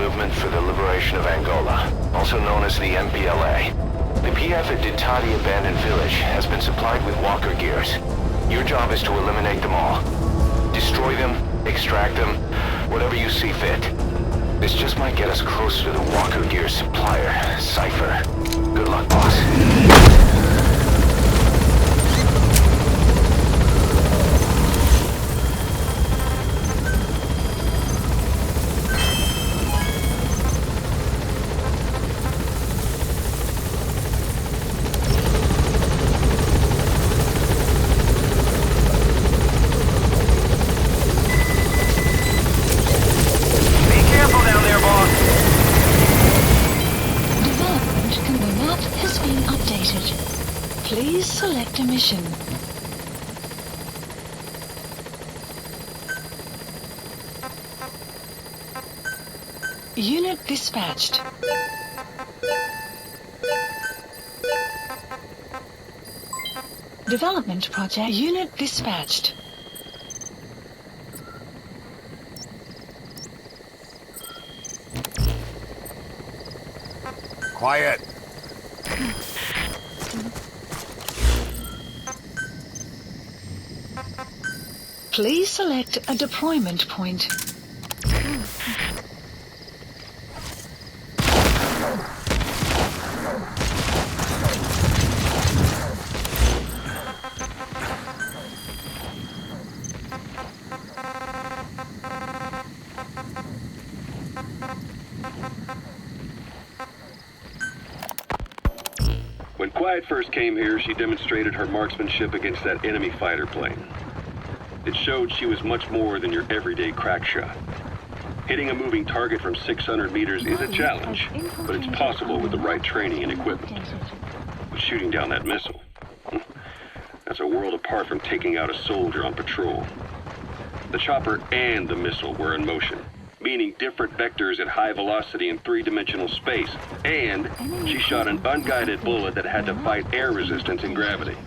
Movement for the Liberation of Angola, also known as the MPLA. The PF at the Ti-Bren village has been supplied with walker gears. Your job is to eliminate them all. Destroy them, extract them, whatever you see fit. This just might get us closer to the walker gear supplier, Cypher. Good luck, boss. Please select a mission. Unit dispatched. Development project. Unit dispatched. Quiet. Please select a deployment point. When Quiet first came here, she demonstrated her marksmanship against that enemy fighter plane. It showed she was much more than your everyday crack shot. Hitting a moving target from 600 meters is a challenge, but it's possible with the right training and equipment. But shooting down that missile, that's a world apart from taking out a soldier on patrol. The chopper and the missile were in motion, meaning different vectors at high velocity in three-dimensional space, and she shot an unguided bullet that had to fight air resistance and gravity.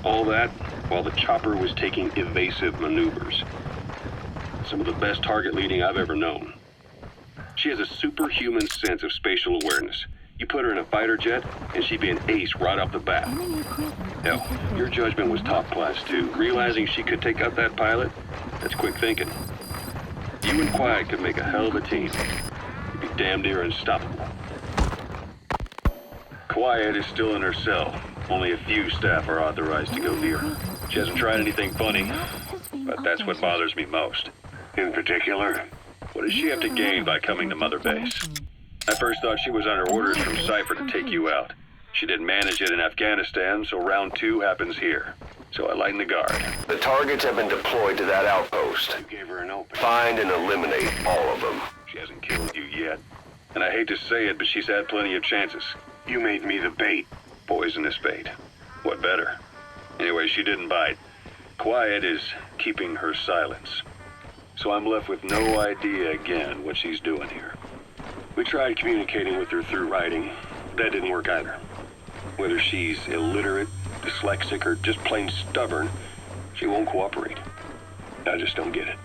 All that while the chopper was taking evasive maneuvers. Some of the best target leading I've ever known. She has a superhuman sense of spatial awareness. You put her in a fighter jet, and she'd be an ace right off the bat. Hell, your judgment was top class too. Realizing she could take out that pilot, that's quick thinking. You and Quiet could make a hell of a team. You'd be damn near unstoppable. Quiet is still in her cell. Only a few staff are authorized to go near. She hasn't tried anything funny, but that's what bothers me most. In particular, what does she have to gain by coming to Mother Base? I first thought she was under orders from Cypher to take you out. She didn't manage it in Afghanistan, so round 2 happens here. So I lighten the guard. The targets have been deployed to that outpost. You gave her an open. Find and eliminate all of them. She hasn't killed you yet. And I hate to say it, but she's had plenty of chances. You made me the bait. Poisonous bait. What better? Anyway, she didn't bite. Quiet is keeping her silence. So I'm left with no idea again what she's doing here. We tried communicating with her through writing. That didn't work either. Whether she's illiterate, dyslexic, or just plain stubborn, she won't cooperate. I just don't get it.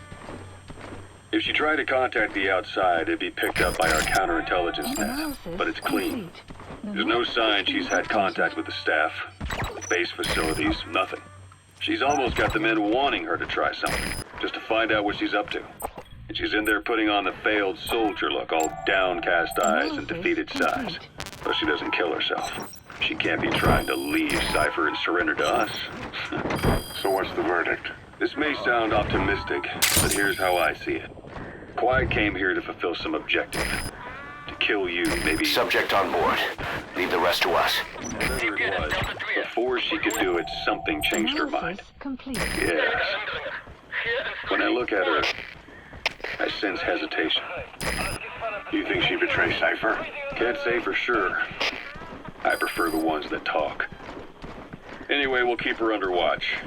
If she tried to contact the outside, it'd be picked up by our counterintelligence net, but it's clean. There's no sign she's had contact with the staff, base facilities, nothing. She's almost got the men wanting her to try something, just to find out what she's up to. And she's in there putting on the failed soldier look, all downcast eyes and defeated sighs. But she doesn't kill herself. She can't be trying to leave Cypher and surrender to us. So what's the verdict? This may sound optimistic, but here's how I see it. Quiet came here to fulfill some objective. To kill you, maybe... Subject on board. Leave the rest to us. Whatever it was, before she could do it, something changed her mind. Yes. When I look at her, I sense hesitation. You think she betrayed Cypher? Can't say for sure. I prefer the ones that talk. Anyway, we'll keep her under watch.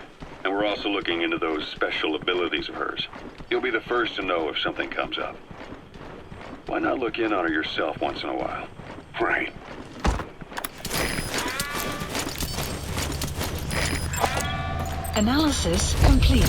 And we're also looking into those special abilities of hers. You'll be the first to know if something comes up. Why not look in on her yourself once in a while? Right. Analysis complete.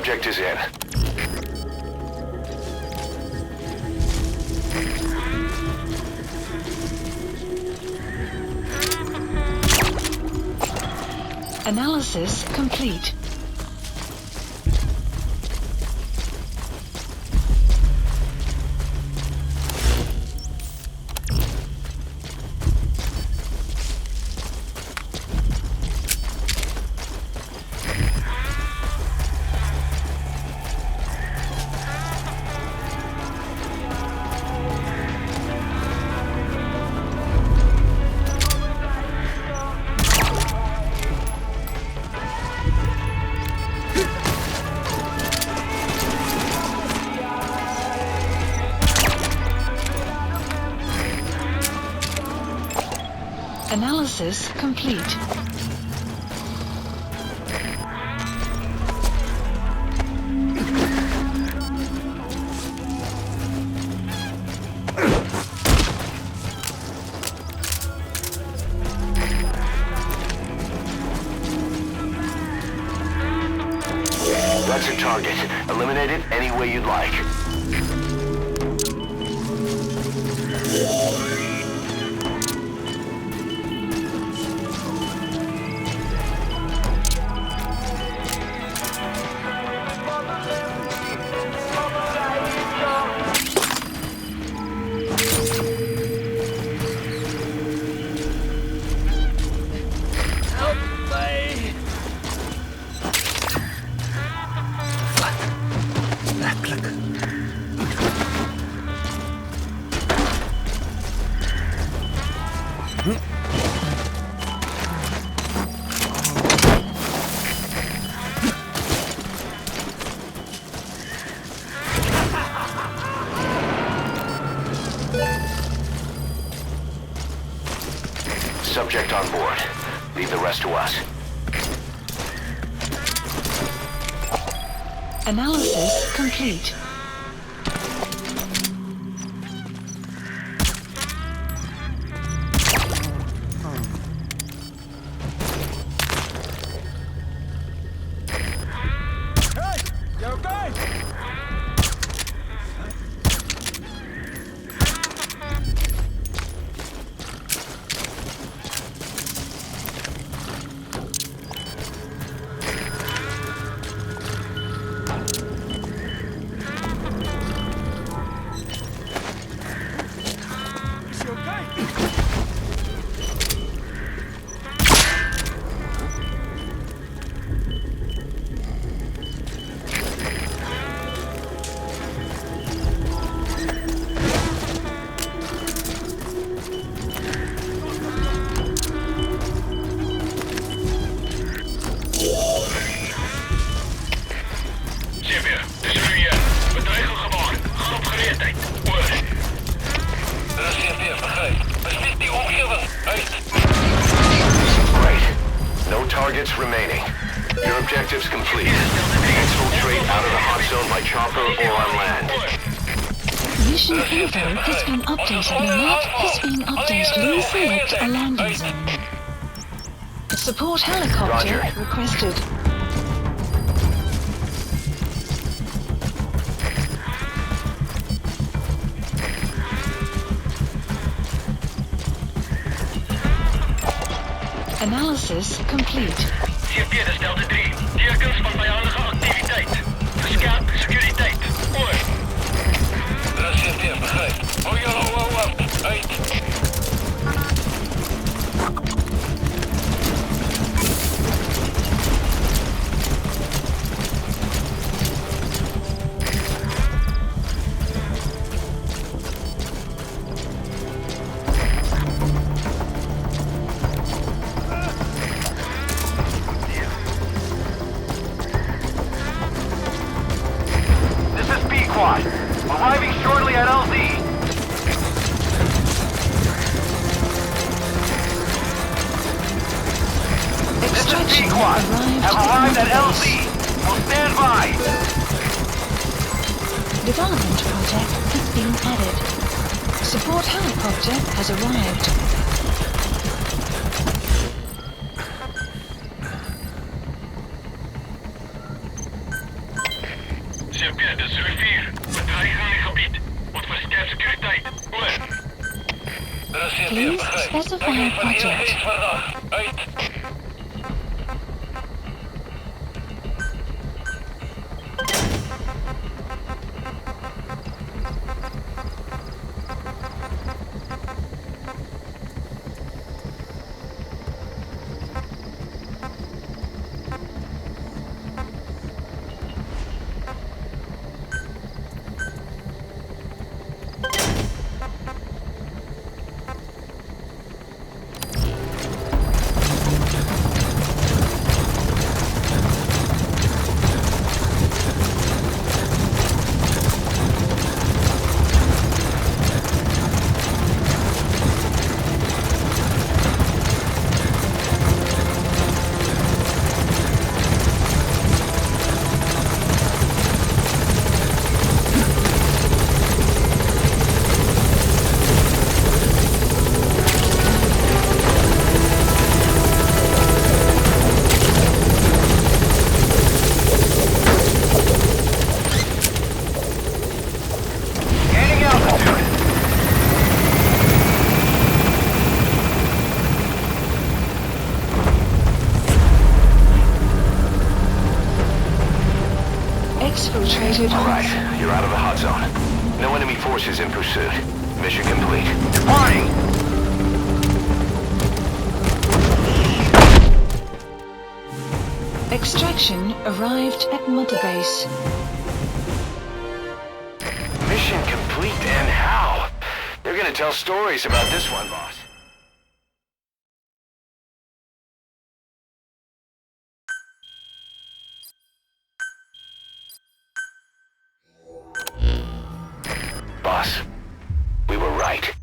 subject is in. Analysis complete. Analysis complete. That's a target. Eliminate it any way you'd like. Subject on board. Leave the rest to us. Analysis complete. Targets remaining. Your objective's complete. Exfiltrate out of the hot zone by chopper or on land. Mission info has been updated. The map has been updated. Please select a landing zone. Support helicopter Roger. requested. Analysis complete. CP, de stelte 3. Tekens van vijandige activiteit. Verskaap securiteit. Oor. CP, begrijp. Oh ja, uit. Arriving shortly at LZ. This is B-Quad. Have arrived at LZ. Will stand by. Development project has been added. Support helicopter has arrived. Please specify a project. Exfiltrated. All right, you're out of the hot zone. No enemy forces in pursuit. Mission complete. Deploying! Extraction arrived at Mother Base. Mission complete, and how? They're gonna tell stories about this one, boss. Boss, we were right.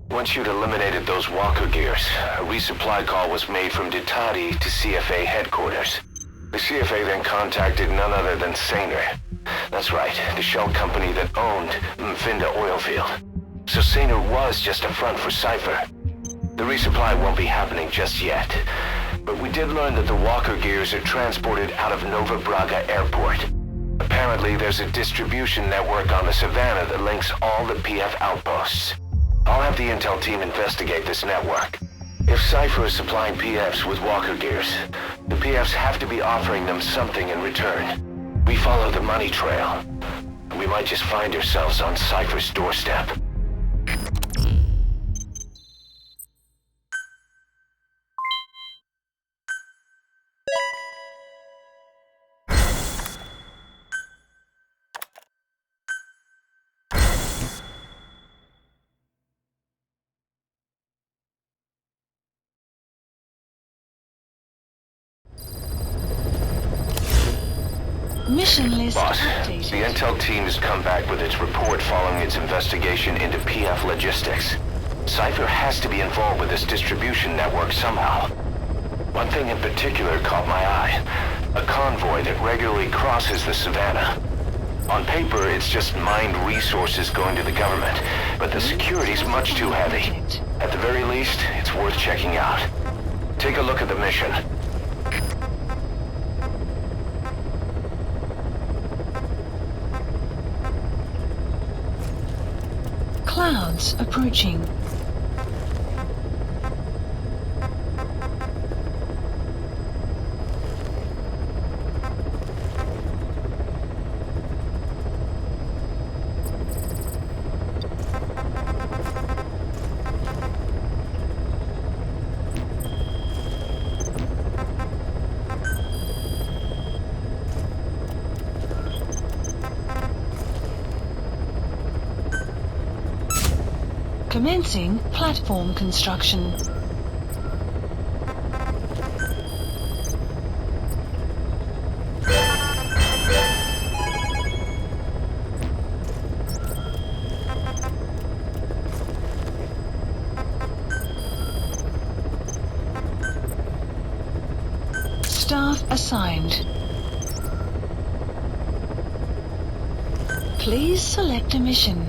Once you'd eliminated those walker gears, a resupply call was made from Ditati to CFA headquarters. The CFA then contacted none other than Saner. That's right, the shell company that owned Mfinda Oilfield. So Saner was just a front for Cypher. The resupply won't be happening just yet. But we did learn that the walker gears are transported out of Nova Braga Airport. Apparently, there's a distribution network on the Savannah that links all the PF outposts. I'll have the intel team investigate this network. If Cypher is supplying PFs with walker gears, the PFs have to be offering them something in return. We follow the money trail. We might just find ourselves on Cypher's doorstep. Mission list Boss, updated. the intel team has come back with its report following its investigation into PF logistics. Cypher has to be involved with this distribution network somehow. One thing in particular caught my eye. A convoy that regularly crosses the Savannah. On paper, it's just mined resources going to the government, but the security's much too heavy. At the very least, it's worth checking out. Take a look at the mission. Clouds approaching. Commencing platform construction. Staff assigned. Please select a mission.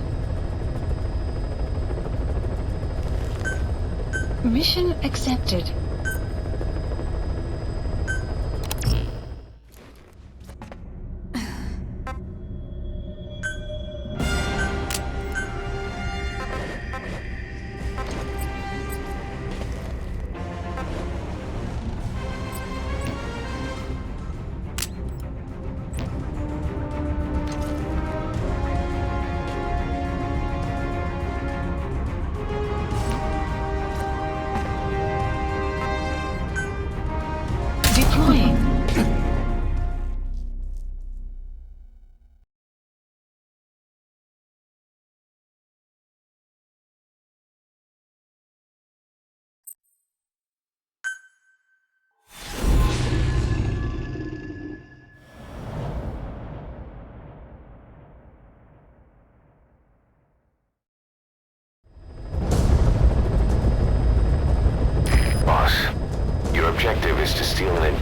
Mission accepted.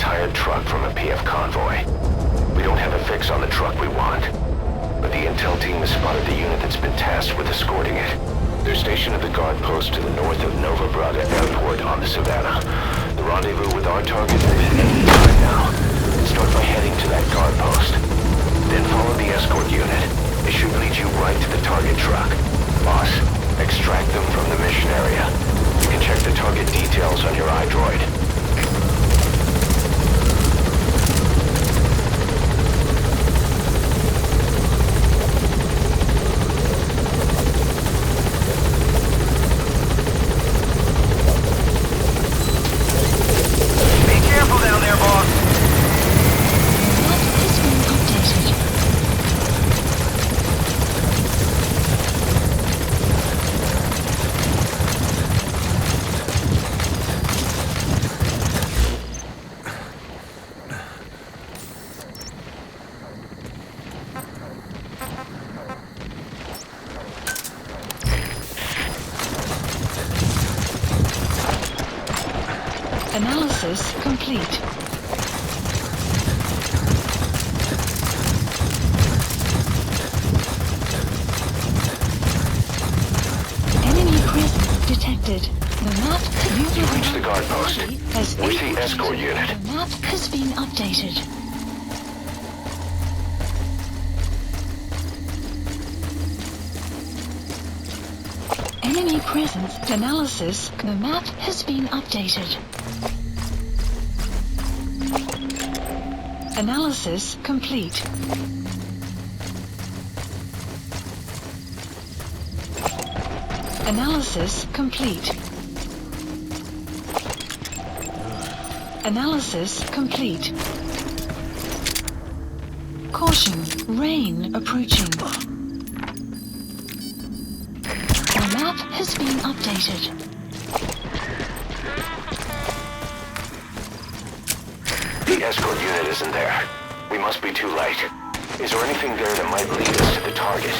tired truck from a PF convoy. We don't have a fix on the truck we want, but the intel team has spotted the unit that's been tasked with escorting it. They're stationed at the guard post to the north of Nova Braga Airport on the Savannah. The rendezvous with our target is at any time now. Start by heading to that guard post. Then follow the escort unit. It should lead you right to the target truck. Boss, extract them from the mission area. You can check the target details on your iDroid. Analysis complete. Enemy presence detected. The map You've reached the guard post. has Where's the escort unit? The map has been updated. Enemy presence analysis. The map has been updated. Analysis complete. Analysis complete. Analysis complete. Caution, rain approaching. The map has been updated. The escort unit isn't there. We must be too late. Is there anything there that might lead us to the target?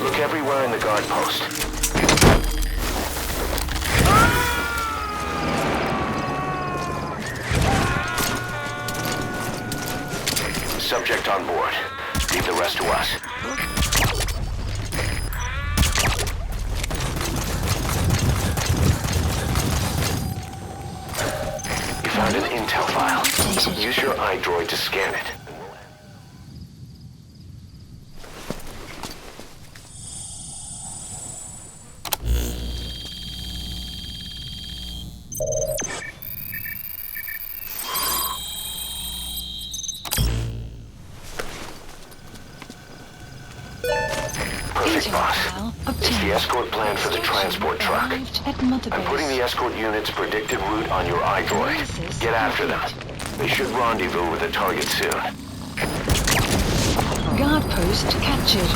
Look everywhere in the guard post. Subject on board. Leave the rest to us. You found an intel file. Use your iDroid to scan it. Perfect, boss. It's the escort plan for the transport truck. I'm putting the escort unit's predicted route on your iDroid. Get after them. They should rendezvous with the target soon. Guard post captured.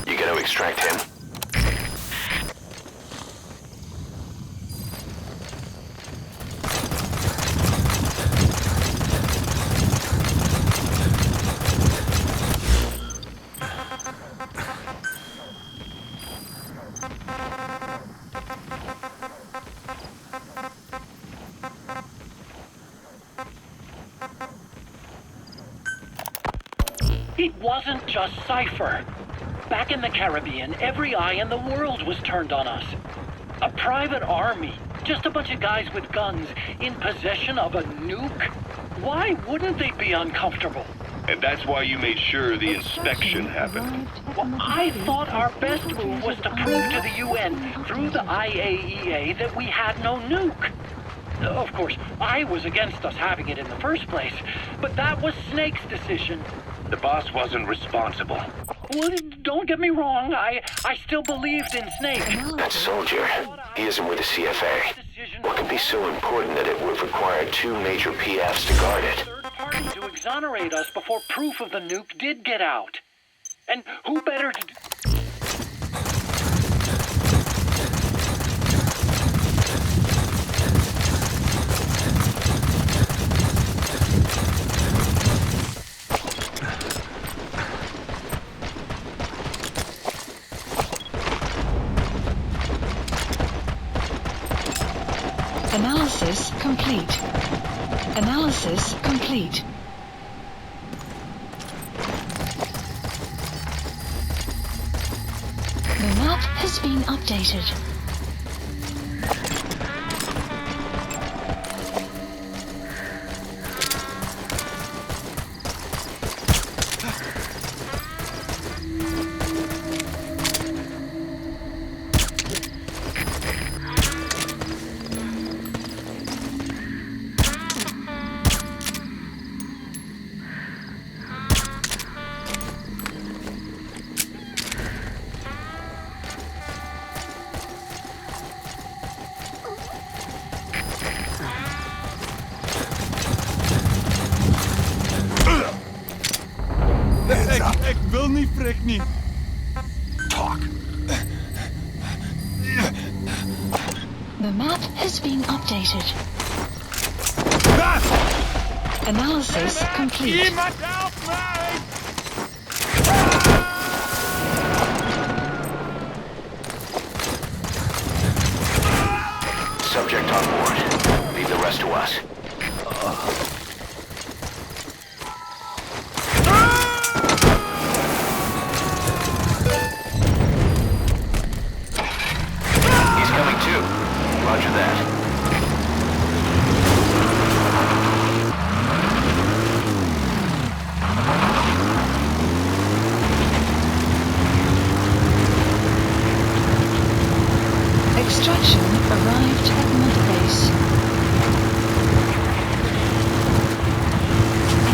You gonna extract him? It wasn't just Cypher. Back in the Caribbean, every eye in the world was turned on us. A private army, just a bunch of guys with guns, in possession of a nuke? Why wouldn't they be uncomfortable? And that's why you made sure the inspection happened. Well, I thought our best move was to prove to the UN through the IAEA that we had no nuke. Of course, I was against us having it in the first place, but that was Snake's decision. The boss wasn't responsible. Well, don't get me wrong, I still believed in Snake. That soldier, he isn't with the CFA. What could be so important that it would require 2 major PFs to guard it? Third party to exonerate us before proof of the nuke did get out. And who better to... Analysis complete. Analysis complete. The map has been updated. Ik wil niet, Frik niet. Talk. The map has been updated. Analysis complete. Iemand help mij! Subject on board. Leave the rest to us. He's coming too. Roger that. Extraction arrived at Mother Base.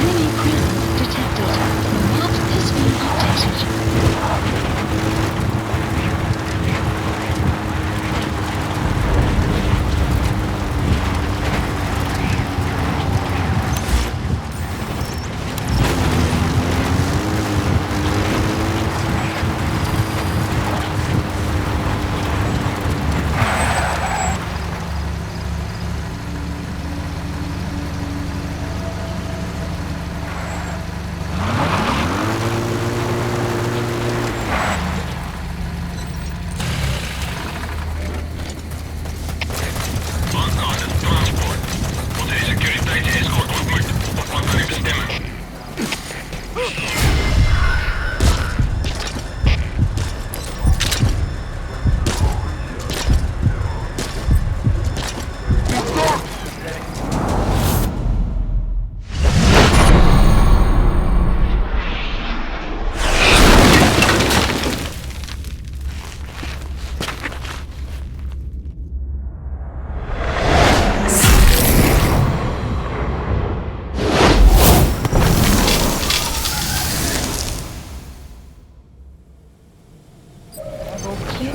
Enemy presence detected. The map has been updated. Transport. Onze securiteitsescort ontmoet. Op wat kan u bestemmen?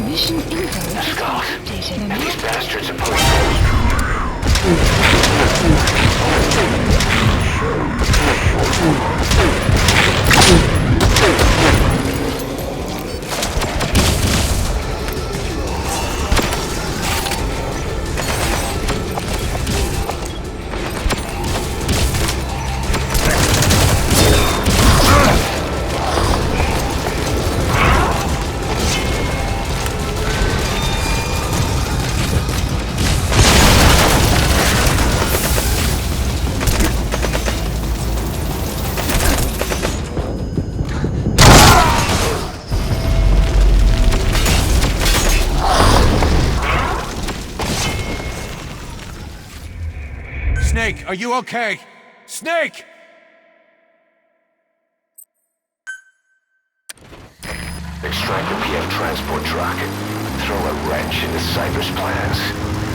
Mission info has been updated. The These map bastards are posted. Snake, are you okay? Snake! Extract the PF transport truck. Throw a wrench into Cypher's plans.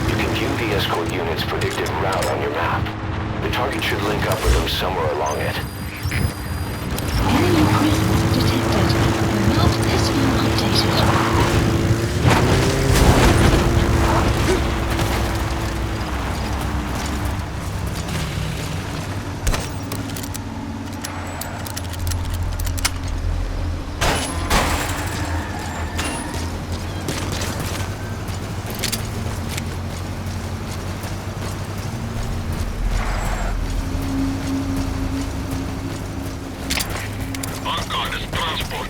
You can view the escort unit's predicted route on your map. The target should link up with them somewhere along it. enemy presence detected. The map has been updated. Vanguard is transport.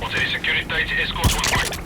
Onze securiteitsescort ontmoet.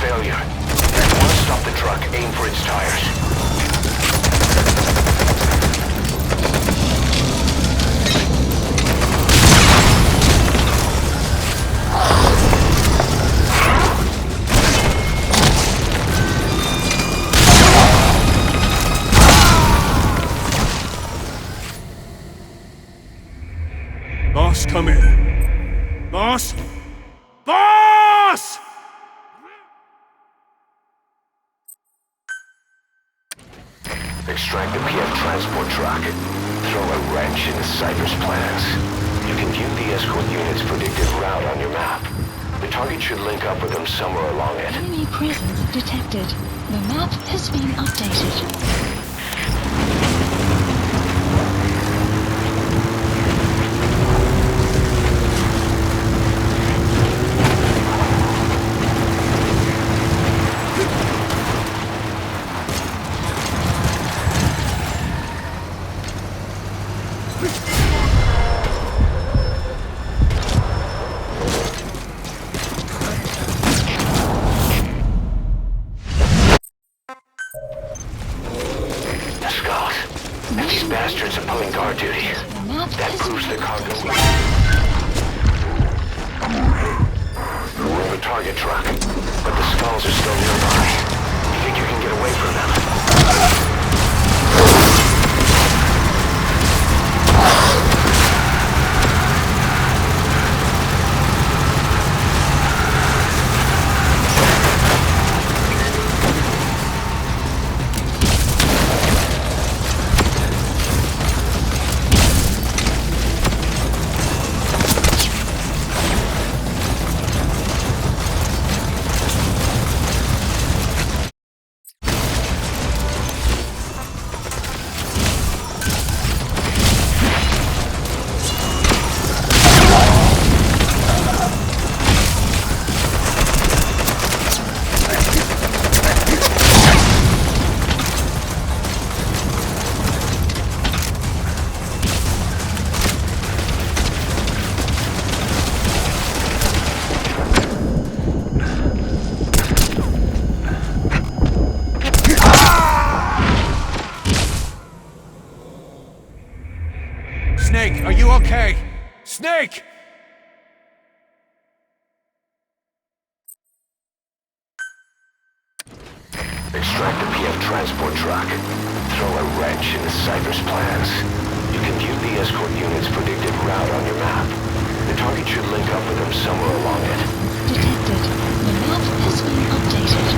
failure. If you want to stop the truck, aim for its tires. Boss, come in. Boss? Boss! Extract the PF transport truck. Throw a wrench into Cypher's plans. You can view the escort unit's predicted route on your map. The target should link up with them somewhere along it. Enemy presence detected. The map has been updated. These bastards are pulling guard duty. That proves the cargo. We're in the target truck, but the skulls are still nearby. You think you can get away from them? Snake, are you okay? Snake! Extract the PF transport truck. Throw a wrench into Cypher's plans. You can view the escort unit's predicted route on your map. The target should link up with them somewhere along it. Detected. The map has been updated.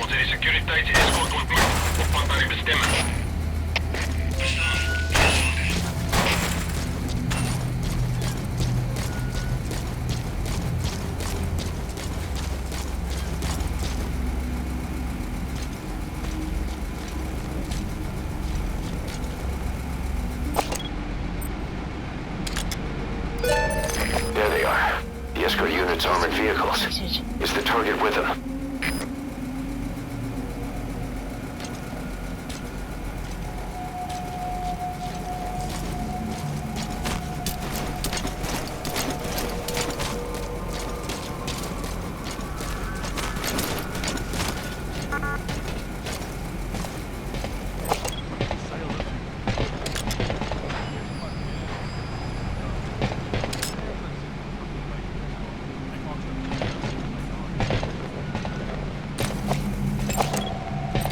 Onze securiteitsescort ontploft op pad naar uw bestemming. There they are. The escort unit's armored vehicles. Is the target with them?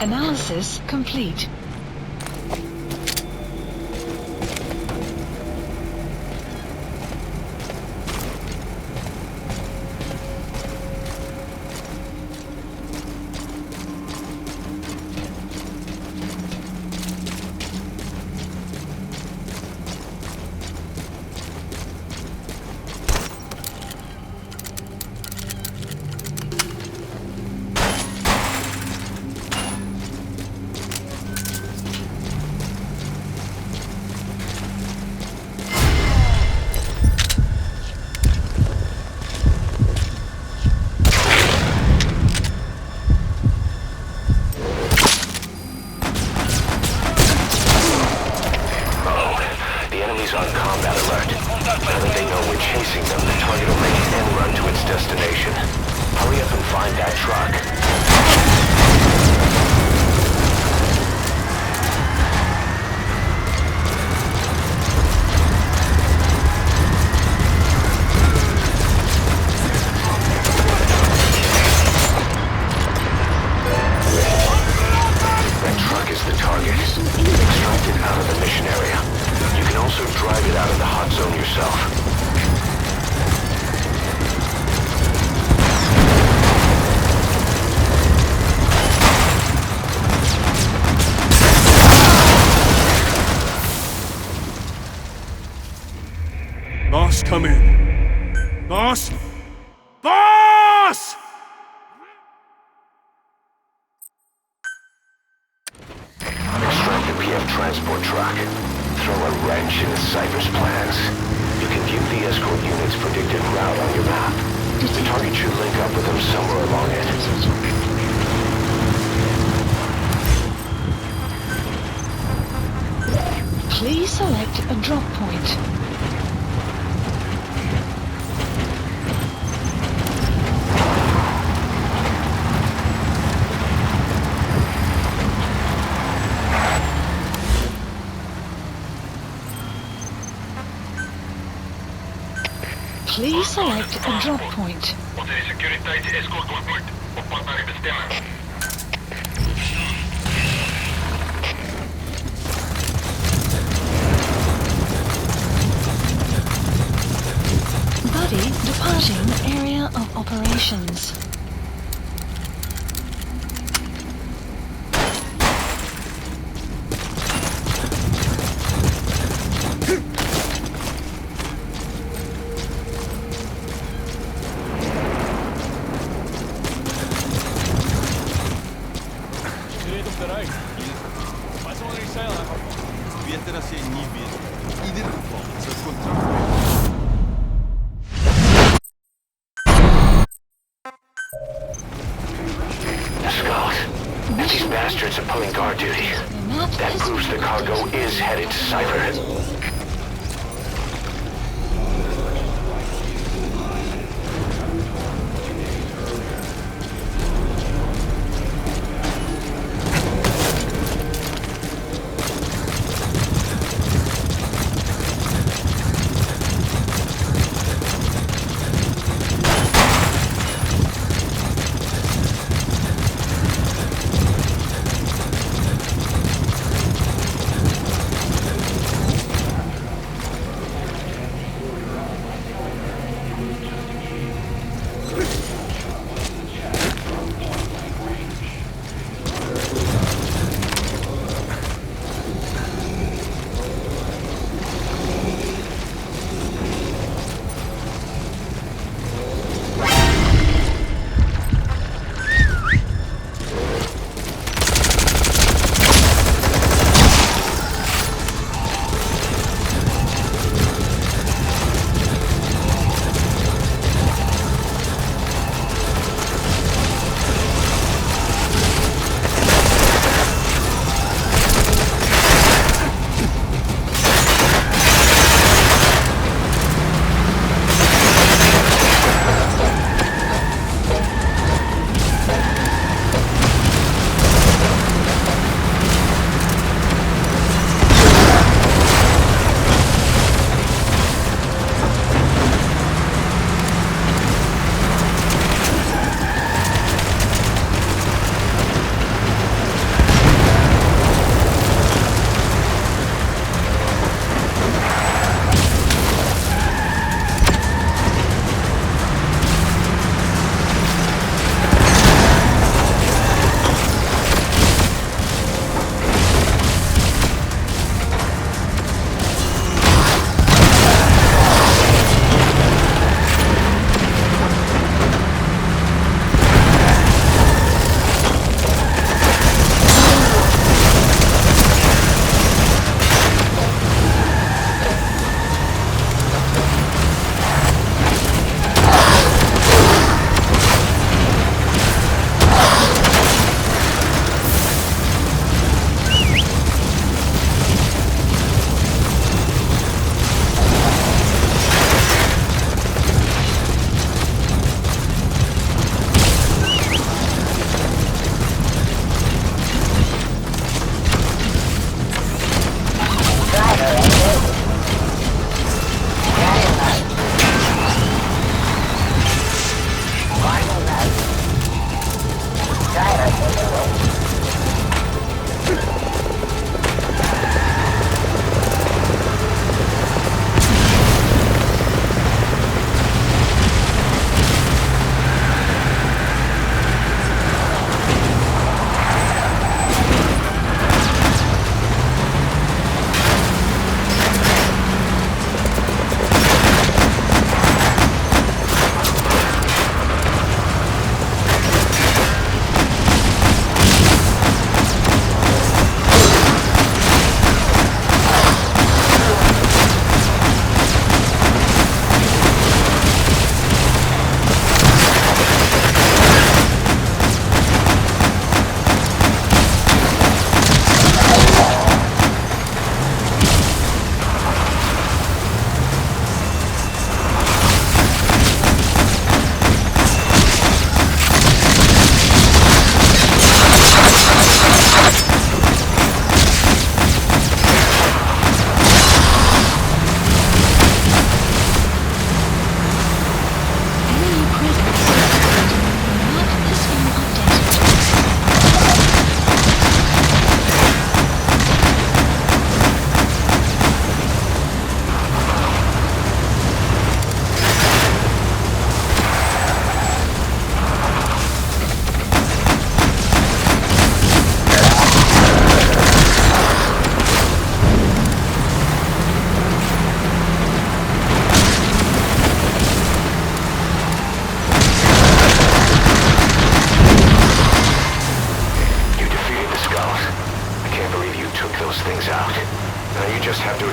Analysis complete. come in. Boss? Boss! Extract the PF transport truck. Throw a wrench into Cypher's plans. You can view the escort unit's predicted route on your map. The target should link up with them somewhere along it. Please select a drop point. Please select a drop point. Onze securiteitsescort wordt moet. Op pad naar uw bestemming. Buddy departing area of operations. Skulls. If these bastards are pulling guard duty, that proves the cargo is headed to Cypher.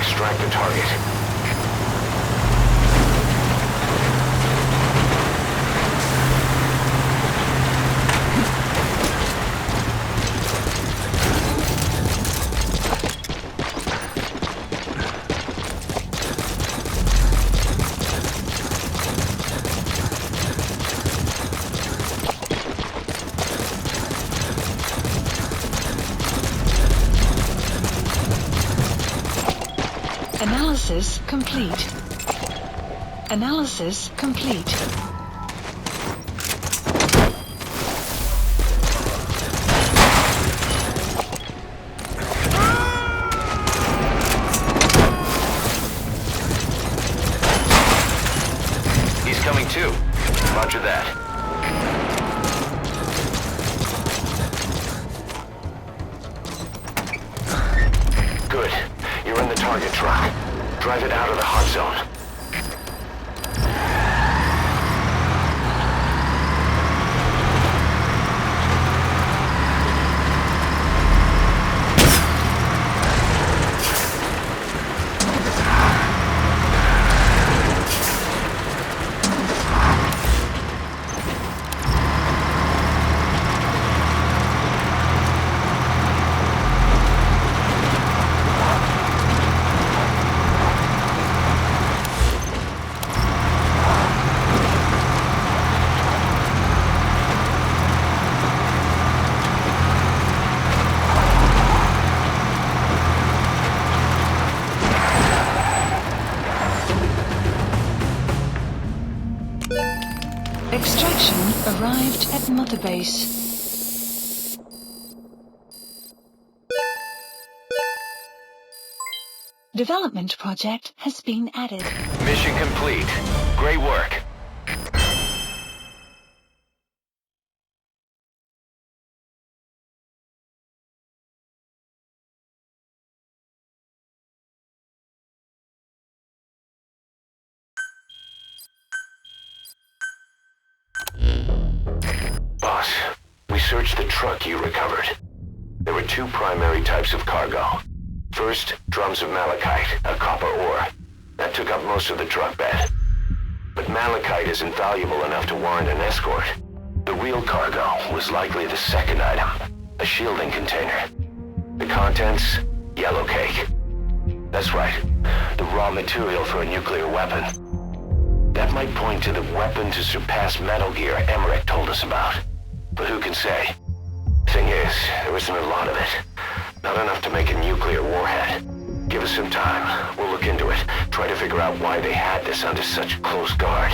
extract the target. Analysis complete. Analysis complete. He's coming too. Roger that. Good. You're in the target truck. Drive it out of the hot zone. Extraction arrived at Mother Base. Development project has been added. Mission complete. Great work. Boss, we searched the truck you recovered. There were two primary types of cargo. First, drums of malachite, a copper ore. That took up most of the truck bed. But malachite isn't valuable enough to warrant an escort. The real cargo was likely the second item, a shielding container. The contents, yellow cake. That's right, the raw material for a nuclear weapon. That might point to the weapon to surpass Metal Gear Emmerich told us about. But who can say? Thing is, there isn't a lot of it. Not enough to make a nuclear warhead. Give us some time. We'll look into it. Try to figure out why they had this under such close guard.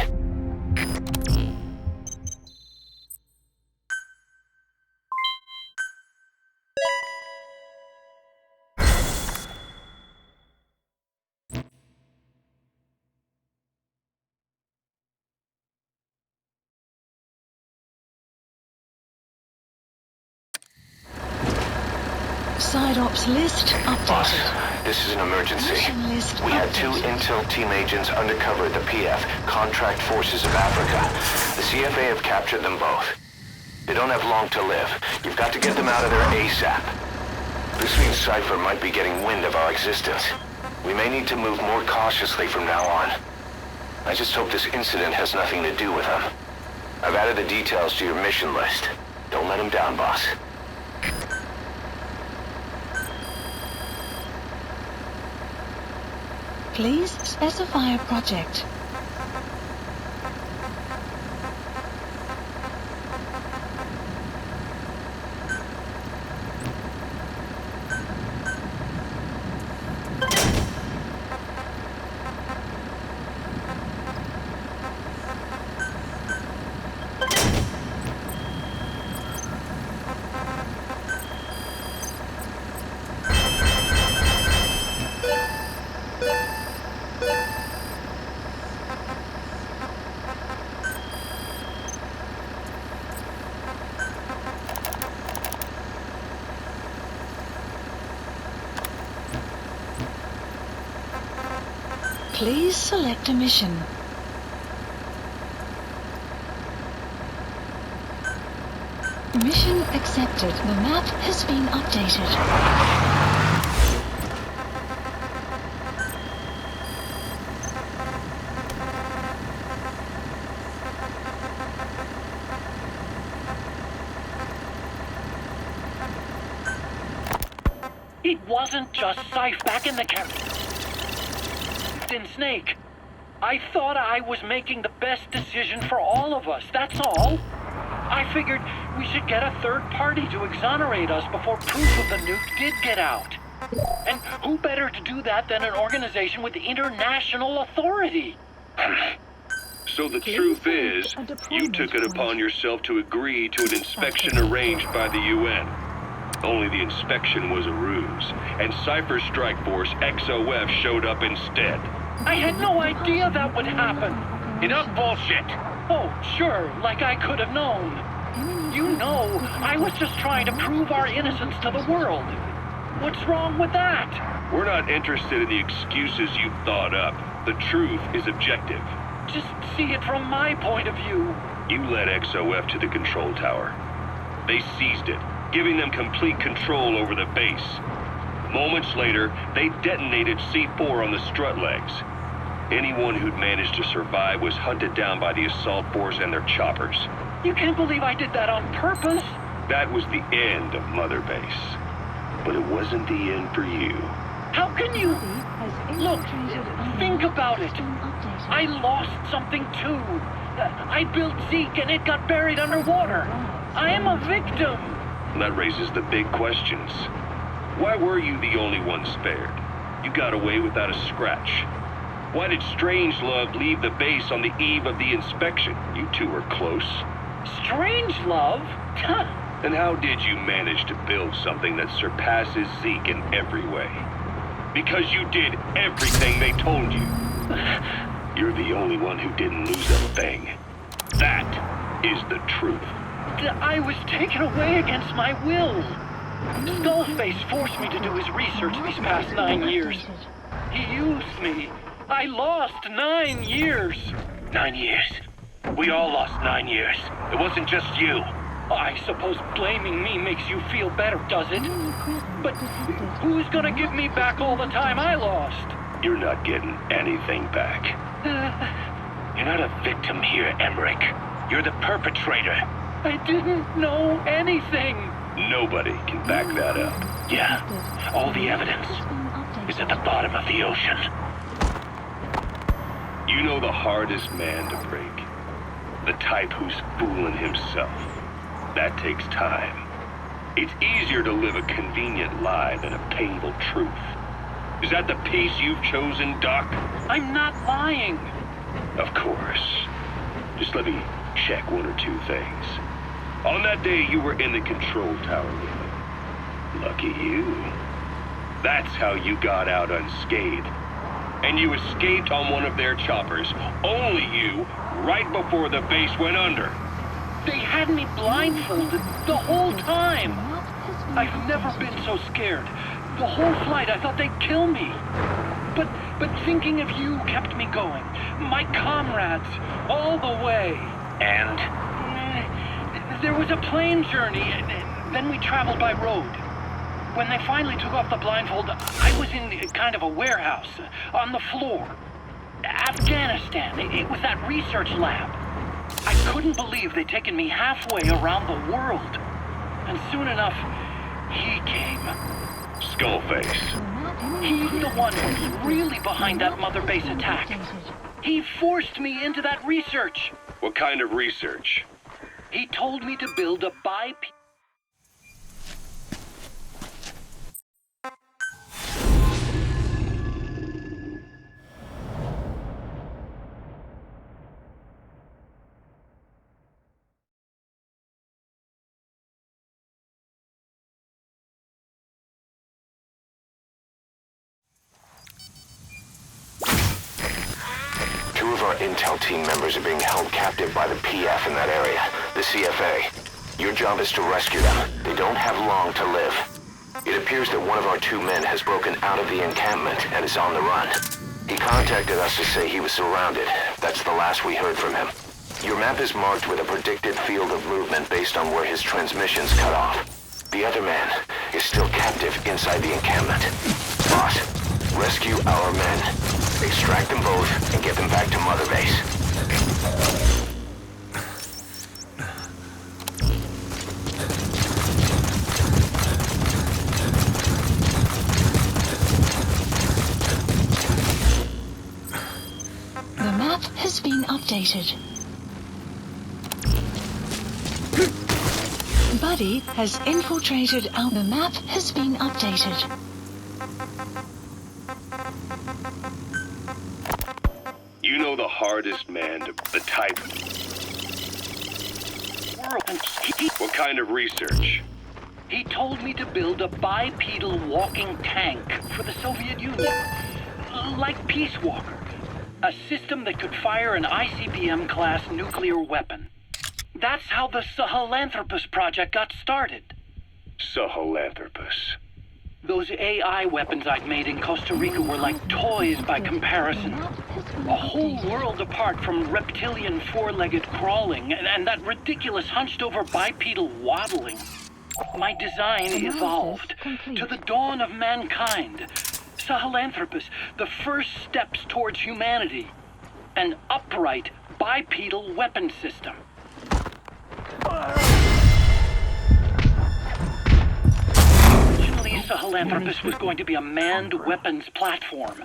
Side ops list Boss, updated. this is an emergency. Mission list We had two updated. intel team agents undercover at the PF, Contract Forces of Africa. The CFA have captured them both. They don't have long to live. You've got to get them out of there ASAP. This means Cypher might be getting wind of our existence. We may need to move more cautiously from now on. I just hope this incident has nothing to do with them. I've added the details to your mission list. Don't let them down, boss. Please specify a project. Please select a mission. Mission accepted. The map has been updated. It wasn't just Scythe back in the in Snake. I thought I was making the best decision for all of us, that's all. I figured we should get a third party to exonerate us before proof of the nuke did get out. And who better to do that than an organization with international authority? So the truth is, you took it upon yourself to agree to an inspection arranged by the UN. Only the inspection was a ruse, and Cypher's strike force, XOF, showed up instead. I had no idea that would happen. Enough bullshit. Oh, sure, like I could have known. You know, I was just trying to prove our innocence to the world. What's wrong with that? We're not interested in the excuses you've thought up. The truth is objective. Just see it from my point of view. You led XOF to the control tower. They seized it, giving them complete control over the base. Moments later, they detonated C4 on the strut legs. Anyone who'd managed to survive was hunted down by the assault force and their choppers. You can't believe I did that on purpose. That was the end of Mother Base. But it wasn't the end for you. How can you... Look, think about it. I lost something too. I built Zeke and it got buried underwater. I am a victim. That raises the big questions. Why were you the only one spared? You got away without a scratch. Why did Strangelove leave the base on the eve of the inspection? You two were close. Strangelove? And how did you manage to build something that surpasses Zeke in every way? Because you did everything they told you. You're the only one who didn't lose a thing. That is the truth. I was taken away against my will. Skullface forced me to do his research these past 9 years. He used me. I lost 9 years. 9 years. We all lost 9 years. It wasn't just you. I suppose blaming me makes you feel better, does it? But who's gonna give me back all the time I lost? You're not getting anything back. You're not a victim here, Emmerich. You're the perpetrator. I didn't know anything. Nobody can back that up. Yeah, all the evidence is at the bottom of the ocean. You know the hardest man to break. The type who's fooling himself. That takes time. It's easier to live a convenient lie than a painful truth. Is that the piece you've chosen, Doc? I'm not lying. Of course. Just let me check one or two things. On that day, you were in the control tower with them. Lucky you. That's how you got out unscathed. And you escaped on one of their choppers. Only you, right before the base went under. They had me blindfolded the whole time. I've never been so scared. The whole flight, I thought they'd kill me. But thinking of you kept me going. My comrades, all the way. And? There was a plane journey, then we traveled by road. When they finally took off the blindfold, I was in kind of a warehouse, on the floor. Afghanistan, it was that research lab. I couldn't believe they'd taken me halfway around the world. And soon enough, he came. Skullface. He's the one who's really behind that Mother Base attack. He forced me into that research. What kind of research? He told me to build a Two of our intel team members are being held captive by the PF in that area, the CFA. Your job is to rescue them. They don't have long to live. It appears that one of our 2 men has broken out of the encampment and is on the run. He contacted us to say he was surrounded. That's the last we heard from him. Your map is marked with a predicted field of movement based on where his transmissions cut off. The other man is still captive inside the encampment. Boss, rescue our men. Extract them both and get them back to Mother Base. updated. Buddy has infiltrated our map has been updated. You know the hardest man to the type. What kind of research? He told me to build a bipedal walking tank for the Soviet Union. Like Peace Walker. A system that could fire an ICBM-class nuclear weapon. That's how the Sahelanthropus project got started. Sahelanthropus. Those AI weapons I'd made in Costa Rica were like toys by comparison. A whole world apart from reptilian four-legged crawling and that ridiculous hunched-over bipedal waddling. My design evolved to the dawn of mankind. Sahelanthropus, the first steps towards humanity. An upright bipedal weapon system. Originally, Sahelanthropus was going to be a manned weapons platform.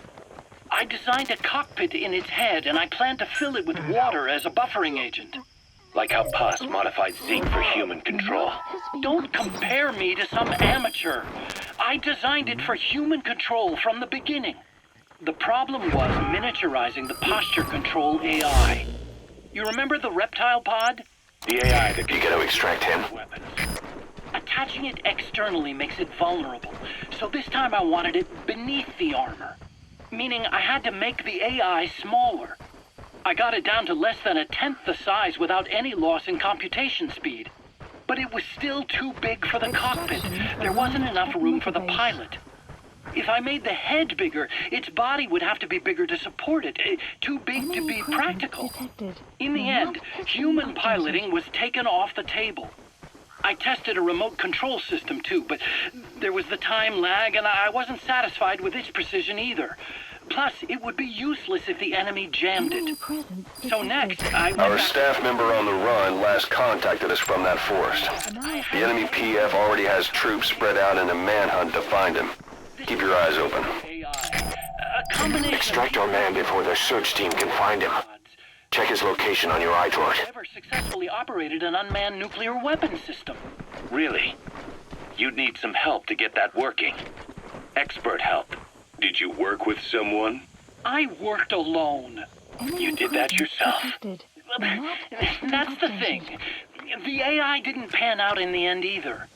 I designed a cockpit in its head, and I planned to fill it with water as a buffering agent. Like how Pus modified zinc for human control. Don't compare me to some amateur. I designed it for human control from the beginning. The problem was miniaturizing the posture control AI. You remember the reptile pod? The AI that You gotta extract him. Weapons. Attaching it externally makes it vulnerable, so this time I wanted it beneath the armor. Meaning I had to make the AI smaller. I got it down to less than 1/10 the size without any loss in computation speed. But it was still too big for the cockpit. There wasn't enough room for the pilot. If I made the head bigger, its body would have to be bigger to support it. Too big to be practical. In the end, human piloting was taken off the table. I tested a remote control system too, but there was the time lag and I wasn't satisfied with its precision either. Plus, it would be useless if the enemy jammed it. So next, I went Our back- staff member on the run last contacted us from that forest. The enemy PF already has troops spread out in a manhunt to find him. Keep your eyes open. AI. A combination Extract of our man before their search team can find him. Check his location on your iDroid. never successfully operated an unmanned nuclear weapon system. Really? You'd need some help to get that working. Expert help. Did you work with someone? I worked alone. You did that yourself? That's the thing. The AI didn't pan out in the end either.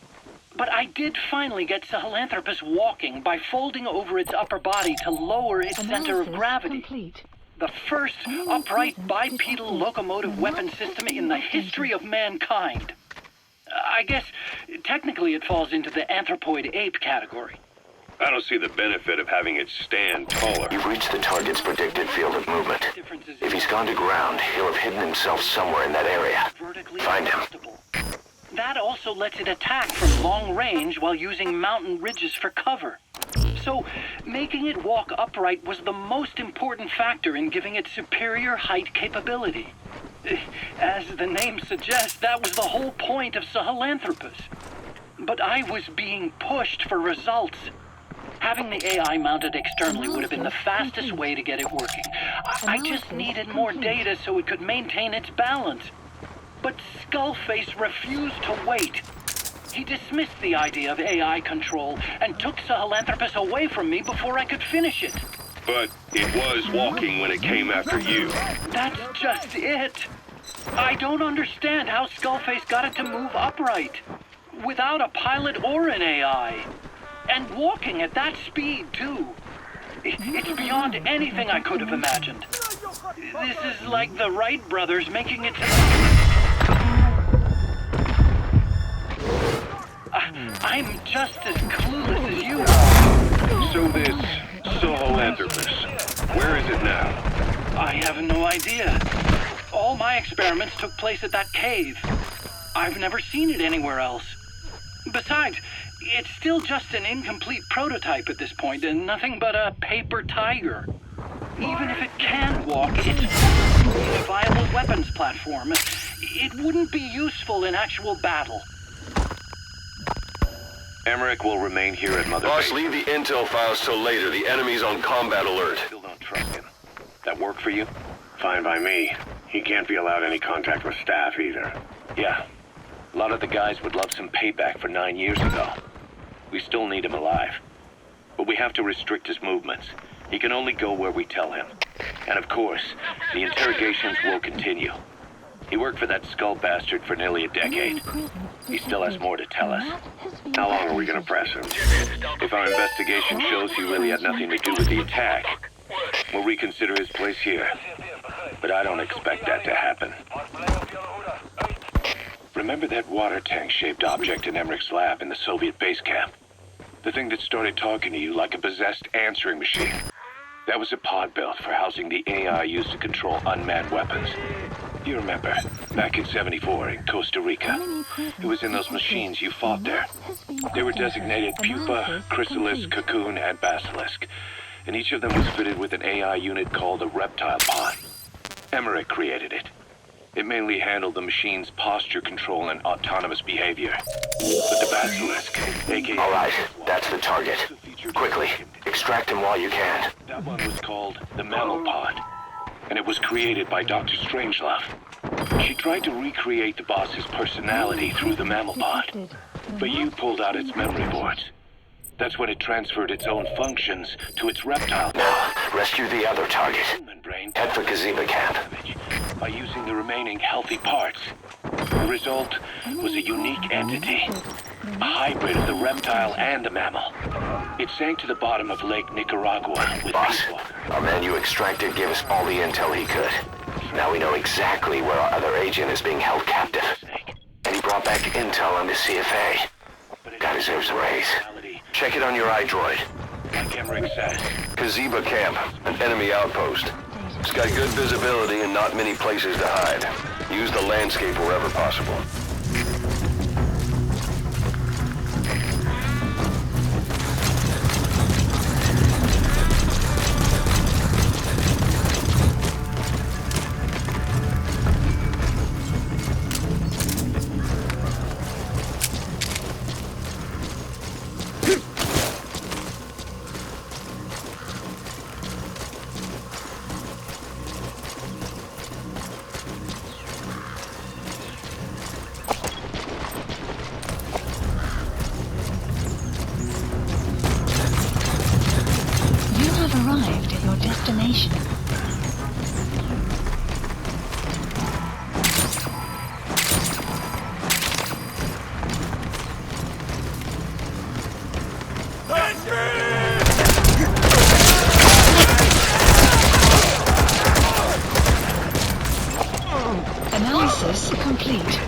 But I did finally get Sahelanthropus walking by folding over its upper body to lower its center of gravity. Complete. The first upright bipedal locomotive weapon system in the history of mankind. I guess technically it falls into the anthropoid ape category. I don't see the benefit of having it stand taller. You've reached the target's predicted field of movement. Differences If he's gone to ground, he'll have hidden himself somewhere in that area. vertically Find him. adjustable. That also lets it attack from long range while using mountain ridges for cover. So, making it walk upright was the most important factor in giving it superior height capability. As the name suggests, that was the whole point of Sahelanthropus. But I was being pushed for results. Having the AI mounted externally would have been the fastest way to get it working. I just needed more data so it could maintain its balance. But Skullface refused to wait. He dismissed the idea of AI control and took Sahelanthropus away from me before I could finish it. But it was walking when it came after you. That's just it. I don't understand how Skullface got it to move upright, without a pilot or an AI. And walking at that speed, too. It's beyond anything I could have imagined. This is like the Wright brothers making it to... I'm just as clueless as you are. So this Sahelanthropus, where is it now? I have no idea. All my experiments took place at that cave. I've never seen it anywhere else. Besides, it's still just an incomplete prototype at this point, and nothing but a paper tiger. Even if it can walk, it's a viable weapons platform. It wouldn't be useful in actual battle. Emmerich will remain here at Mother Boss, Base. leave the intel files till later. The enemy's on combat alert. Still don't trust him. That work for you? Fine by me. He can't be allowed any contact with staff either. Yeah. A lot of the guys would love some payback for 9 years ago. We still need him alive. But we have to restrict his movements. He can only go where we tell him. And of course, the interrogations will continue. He worked for that skull bastard for nearly a decade. He still has more to tell us. How long are we gonna press him? If our investigation shows he really had nothing to do with the attack, we'll reconsider his place here. But I don't expect that to happen. Remember that water tank-shaped object in Emmerich's lab in the Soviet base camp? The thing that started talking to you like a possessed answering machine. That was a pod built for housing the AI used to control unmanned weapons. You remember, back in '74 in Costa Rica. It was in those machines you fought there. They were designated Pupa, Chrysalis, Cocoon, and Basilisk. And each of them was fitted with an AI unit called a reptile pod. Emmerich created it. It mainly handled the machine's posture control and autonomous behavior. But the Basilisk, aka... All right, that's the target. Quickly, extract him while you can. That one was called the Mammal Pod, and it was created by Dr. Strangelove. She tried to recreate the boss's personality through the Mammal Pod, but you pulled out its memory boards. That's when it transferred its own functions to its reptile. Now, rescue the other target. Human brain Head for Kojima camp. by using the remaining healthy parts. The result was a unique entity, a hybrid of the reptile and the mammal. It sank to the bottom of Lake Nicaragua with Boss, people. our man you extracted gave us all the intel he could. Now we know exactly where our other agent is being held captive. And he brought back intel on the CFA. Guy deserves a raise. Check it on your iDroid. Like Emmerich says. Kojima camp, an enemy outpost. It's got good visibility and not many places to hide. Use the landscape wherever possible. Arrived at your destination. Analysis complete.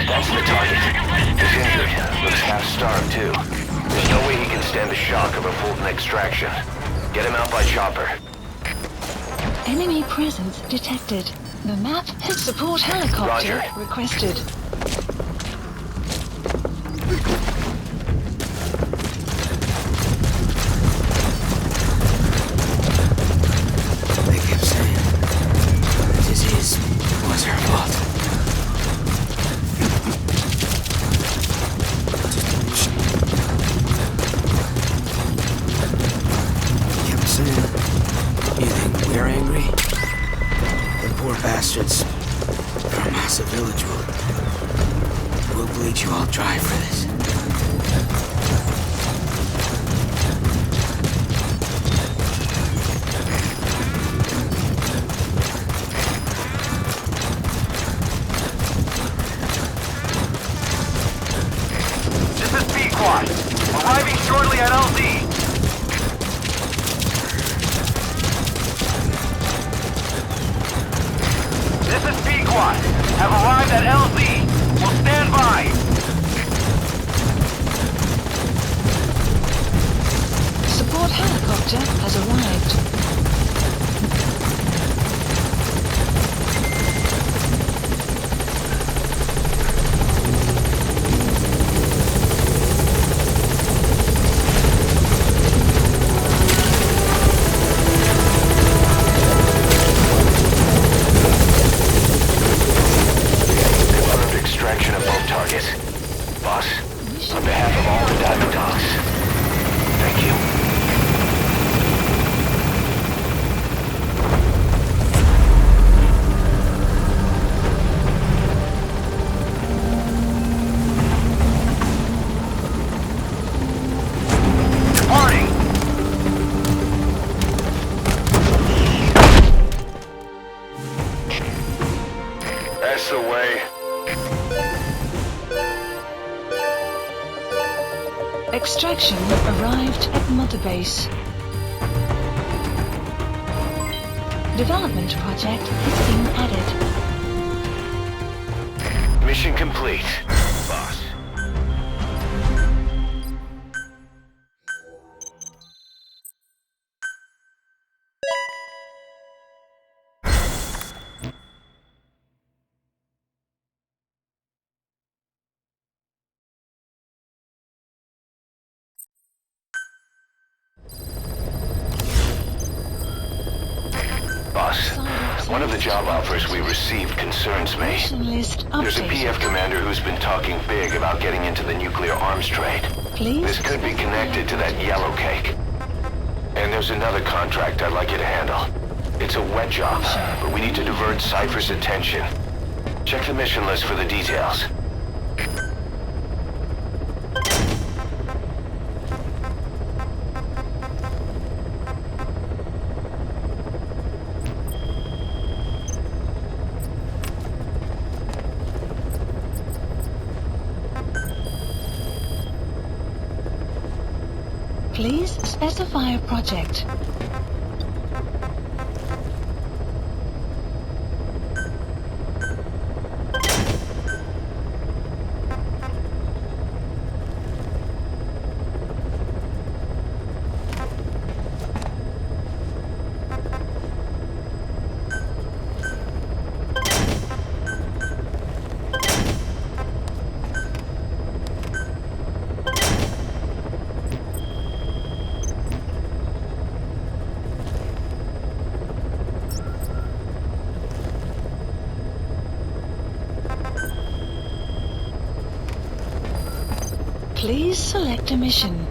That's the target. He's injured. Looks half-starved, too. There's no way he can stand the shock of a Fulton extraction. Get him out by chopper. Enemy presence detected. The map has support helicopter Roger. requested. They kept saying the disease was her fault. Kept saying, you think we're angry? The poor bastards from Massa Village will bleed you all dry for this. This is B-Quad. Arriving shortly at LZ. This is B-Quad. Have arrived at LZ. Will stand by. Support helicopter has arrived. Extraction arrived at Mother Base. Development project is being added. Mission complete, boss. Boss, one of the job offers we received concerns me. Mission list There's a updated. PF commander who's been talking big about getting into the nuclear arms trade. Please This could be connected to that yellow cake. And there's another contract I'd like you to handle. It's a wet job, but we need to divert Cypher's attention. Check the mission list for the details. Please specify a project. Please select a mission.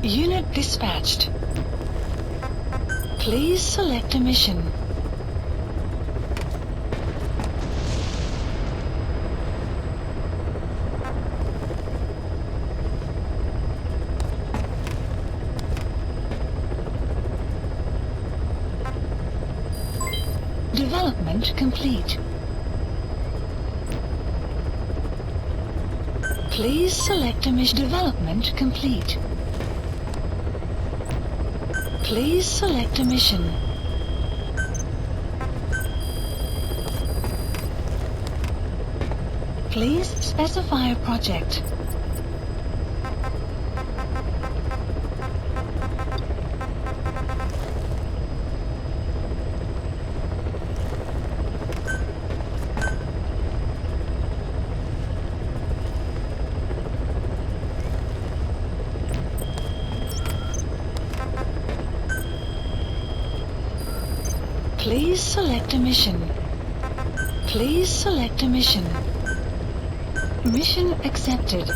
Unit dispatched. Please select a mission. Development complete. Please select a mission. Development complete. Please select a mission. Please specify a project. Please select a mission. Please select a mission. Mission accepted.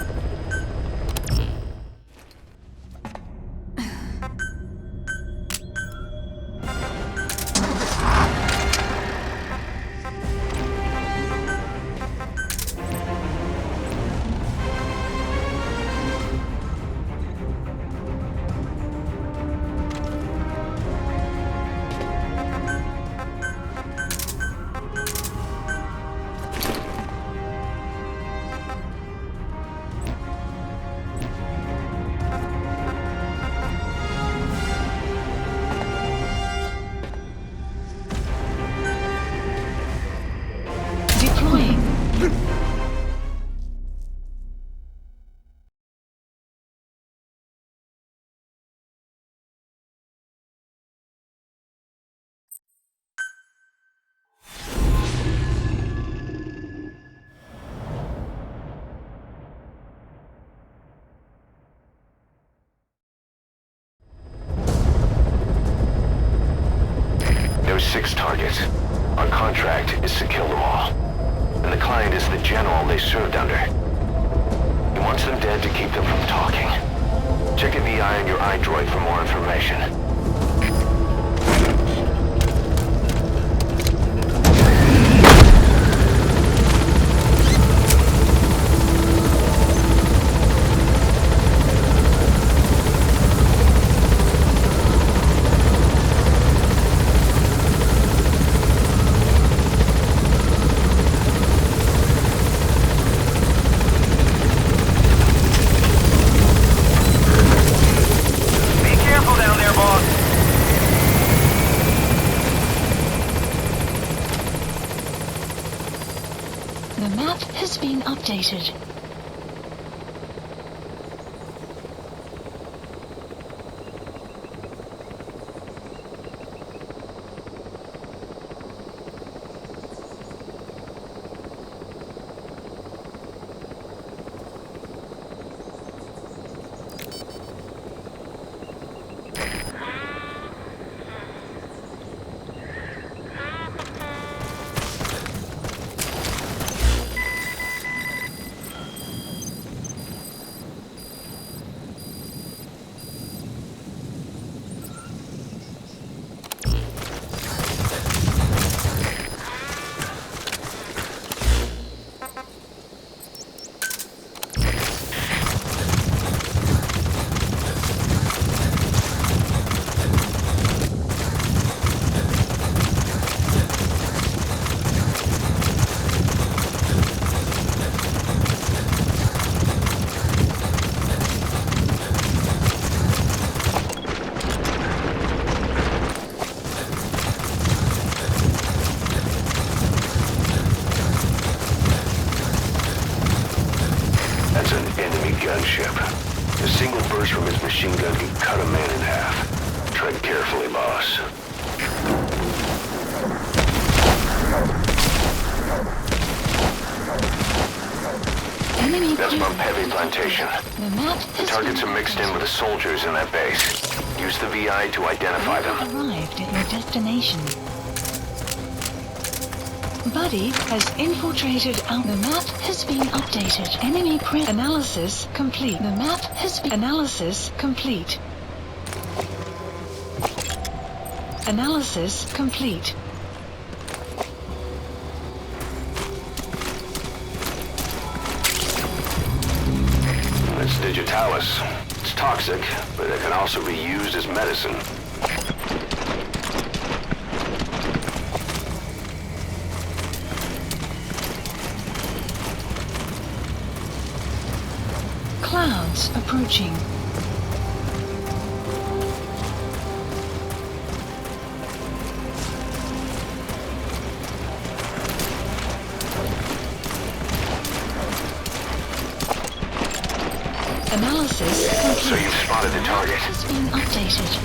Deploying. There's 6 targets. Our contract is to kill them all. And the client is the general they served under. He wants them dead to keep them from talking. Check a VI on your iDroid for more information. has been updated. Gunship. A single burst from his machine gun can cut a man in half. Tread carefully, boss. Enemy That's Bump Heavy Plantation. The map The has targets been are mixed in with the soldiers in that base. Use the VI to identify them. arrived at your destination. Buddy has infiltrated our... The map has been updated. Enemy analysis complete. The map has been... Analysis complete. Analysis complete. It's digitalis. It's toxic, but it can also be used as medicine. Clouds approaching. Analysis complete. So you've spotted the target. Has been updated.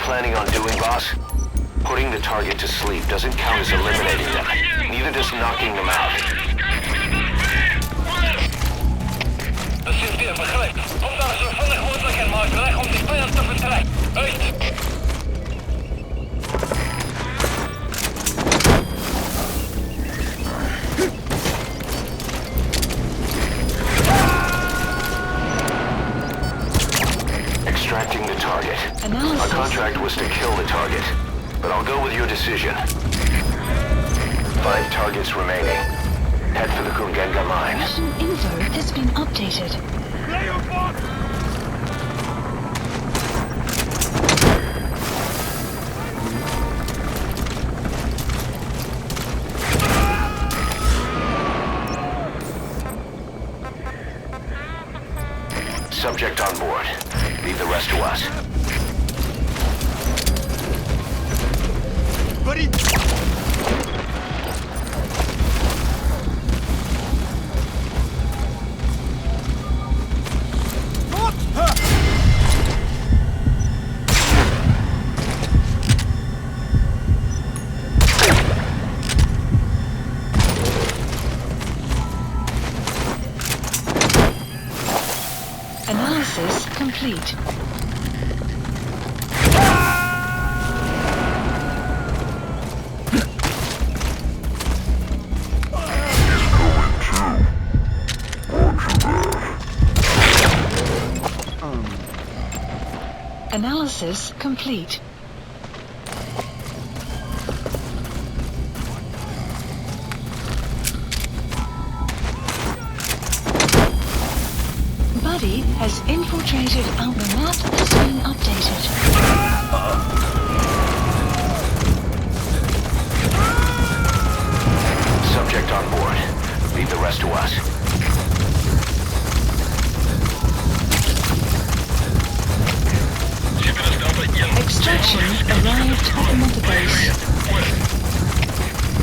Planning on doing, boss? Putting the target to sleep doesn't count as eliminating them. Neither does knocking them out. Het systeem begrijpt. Kom daar zo vlug mogelijk en maak weg om die vijand te vertrekken. Uit! Extracting the target. Analysis. Our contract was to kill the target, but I'll go with your decision. 5 targets remaining. Head for the Kungenga mine. Russian info has been updated. Subject on board. Leave the rest to us. complete. Analysis complete. Buddy has infiltrated our map has been updated. Subject on board. Leave the rest to us. Extraction arrived at the mother base.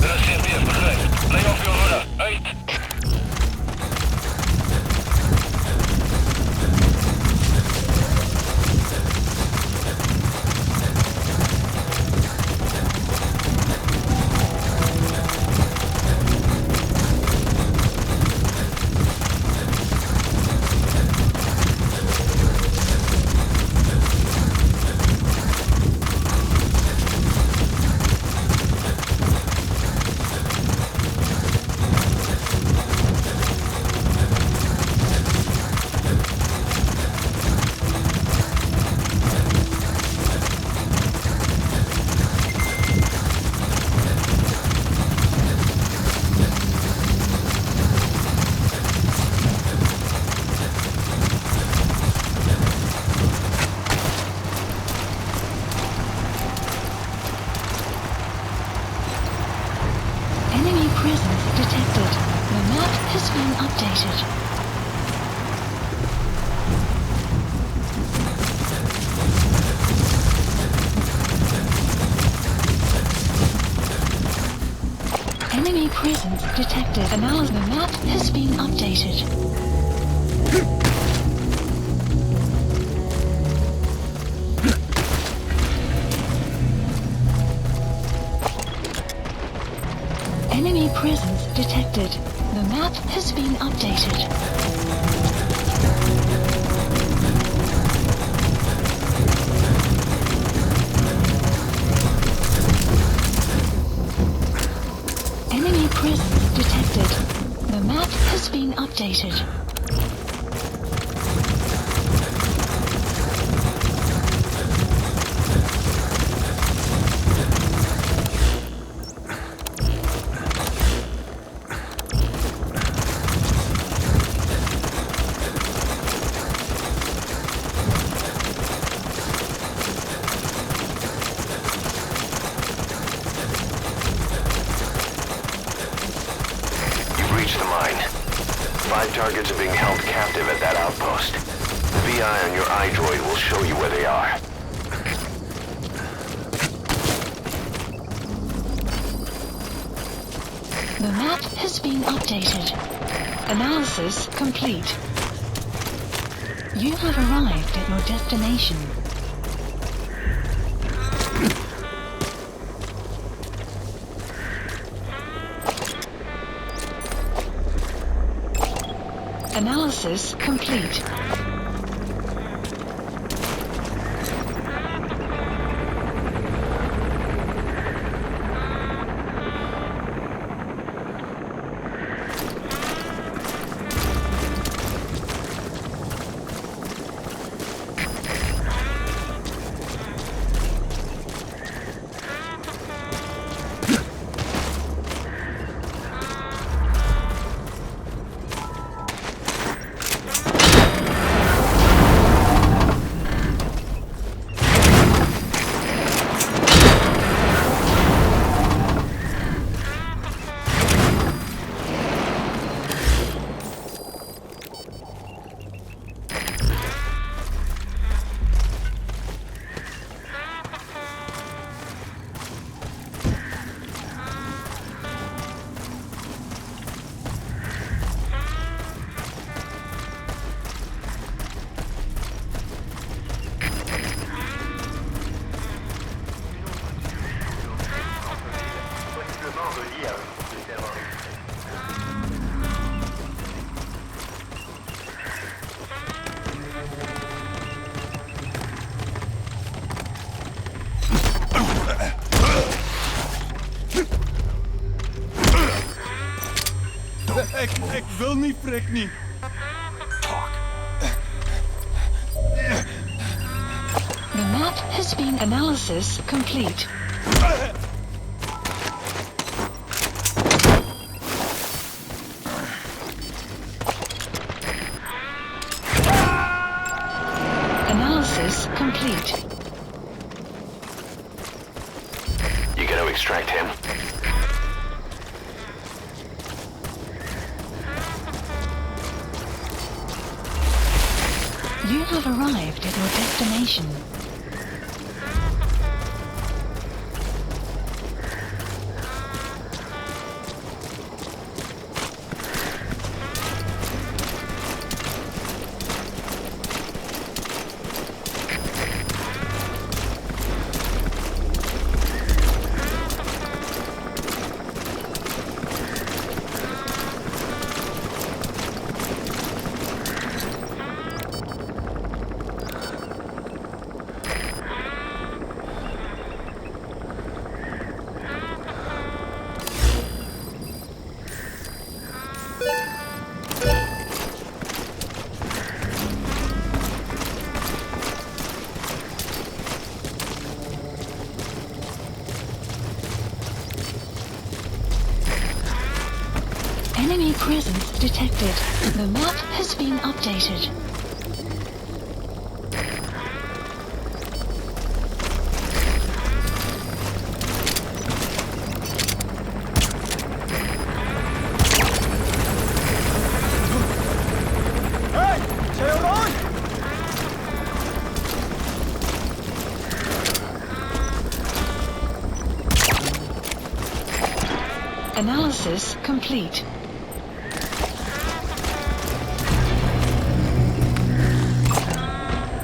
De CMP begrijpt. Lay off your rudder. Uit. Enemy presence detected. The map has been updated. Enemy presence detected. Analysis. The map has been updated. Enemy presence detected. The map has been updated. Enemy presence detected. The map has been updated. Reach the mine. 5 targets are being held captive at that outpost. The VI on your iDroid will show you where they are. The map has been updated. Analysis complete. You have arrived at your destination. Analysis complete. Ik wil niet, Frik, niet. Talk. The map has been analysis complete. Analysis complete. You gonna extract him? You have arrived at your destination. Enemy presence detected. The map has been updated. Analysis complete.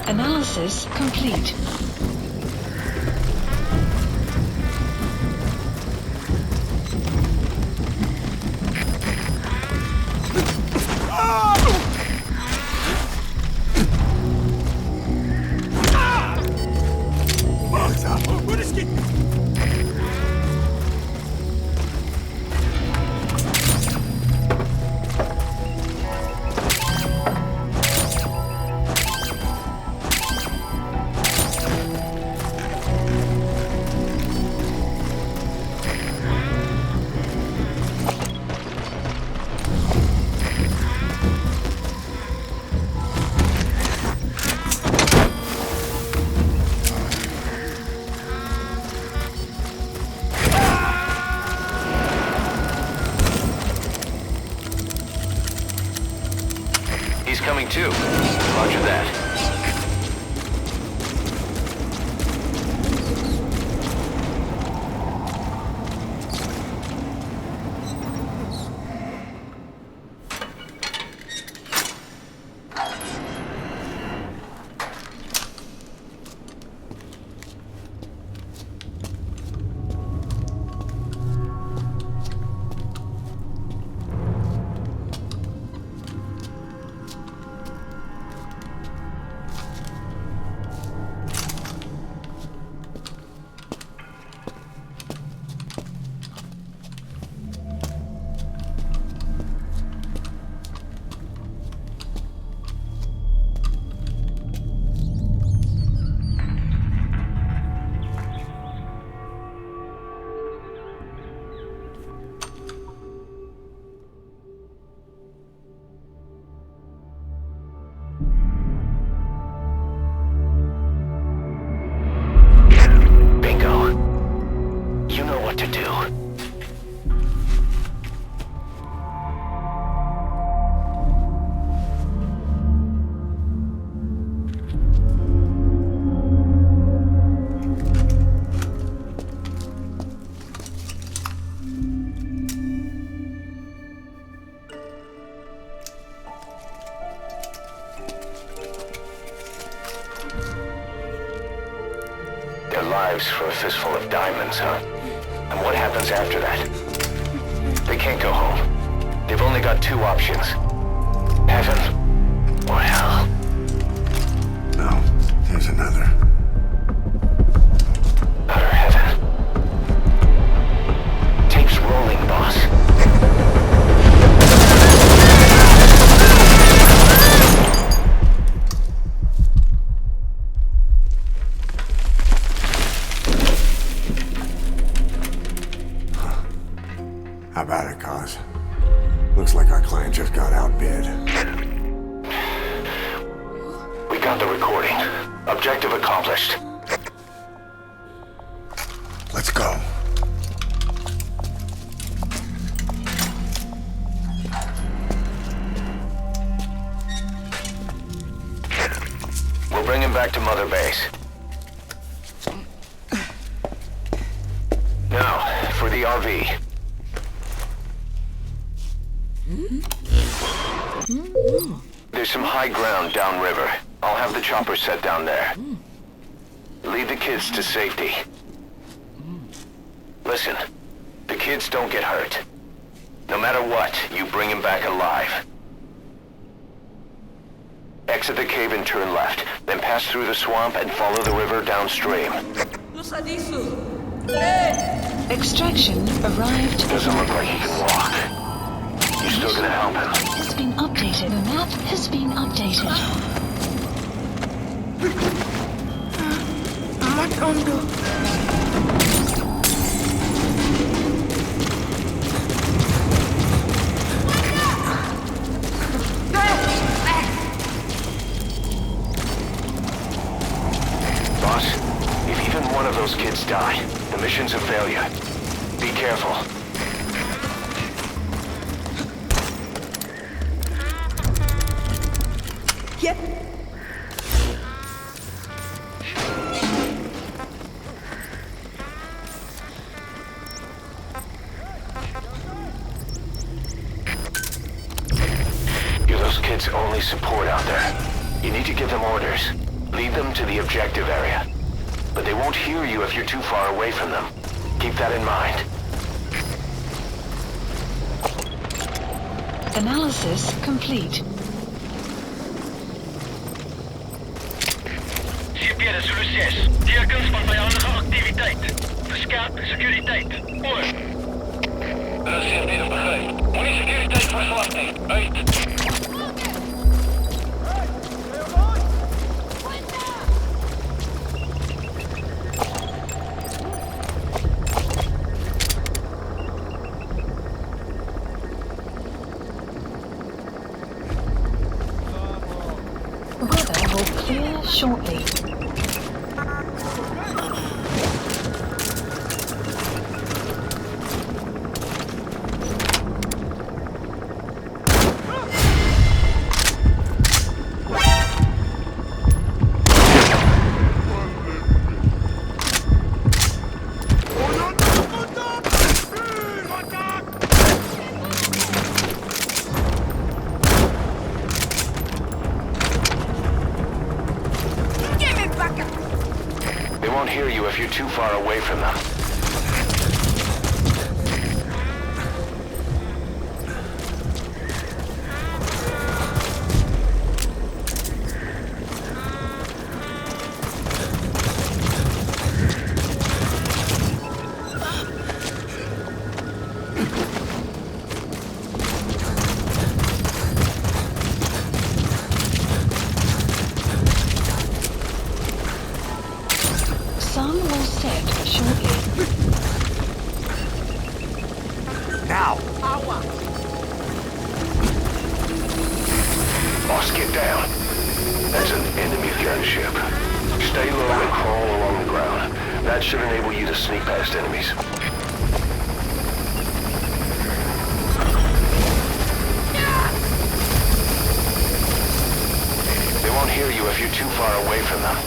Analysis complete. He's coming too. Roger that. Their lives for a fistful of diamonds, huh? And what happens after that? They can't go home. They've only got two options. Heaven or hell. No, there's another. Utter heaven. Tape's rolling, boss. How about it, Cos? Looks like our client just got outbid. We got the recording. Objective accomplished. Let's go. We'll bring him back to Mother Base. Now, for the RV. There's some high ground downriver. I'll have the chopper set down there. Lead the kids to safety. Listen, the kids don't get hurt. No matter what, you bring him back alive. Exit the cave and turn left, then pass through the swamp and follow the river downstream. Extraction arrived. Doesn't look like he can walk. You still gonna help him? Has been updated. The map has been updated. Boss, if even one of those kids die, the mission's a failure. Be careful. You're those kids' only support out there. You need to give them orders. Lead them to the objective area. But they won't hear you if you're too far away from them. Keep that in mind. Analysis complete. CP, dis Lucies. Tekens van vijandige activiteit. Verskerp sekuriteit. Oor. CP, begryp. Moenie sekuriteit verslag nie. Uit. Weather will clear shortly. They won't hear you if you're too far away from them. Sun will set shortly. Now! Boss, get down. That's an enemy gunship. Stay low and crawl along the ground. That should enable you to sneak past enemies. They won't hear you if you're too far away from them.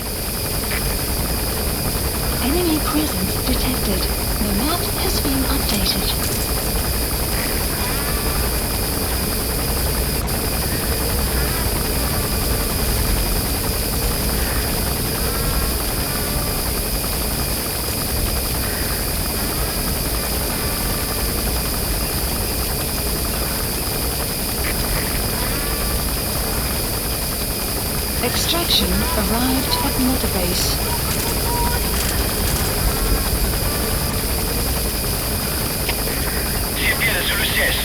Enemy presence detected. The map has been updated. Extraction arrived at Mother Base. CP, dis Lucies.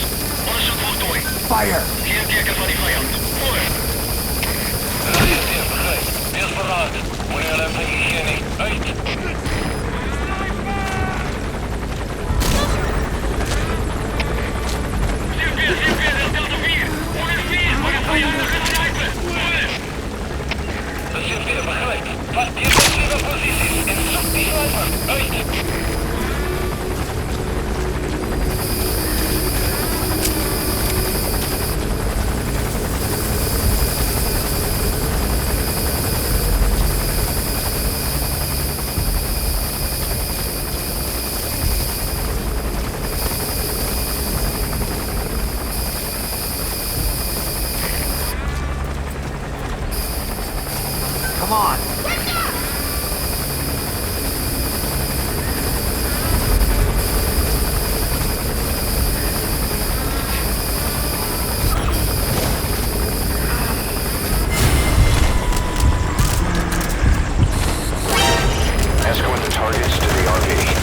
Onderzoek voltooid. Fire! Geen teken van die vijand. Oor. CP, begryp. Wees paraat. Moenie hulle vergee nie. Uit. Pas defensieve posities en zoek die sniper. Uit. Come on. Escort the targets to the RV.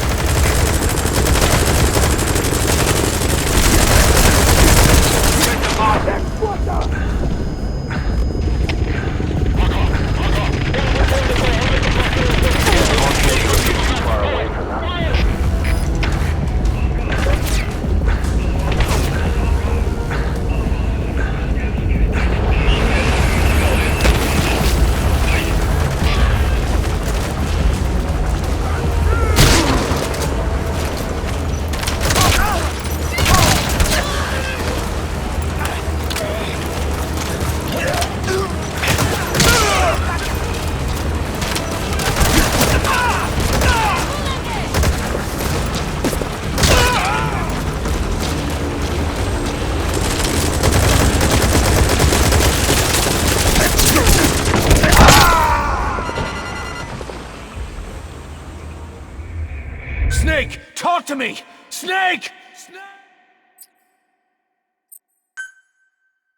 Snake, talk to me! Snake!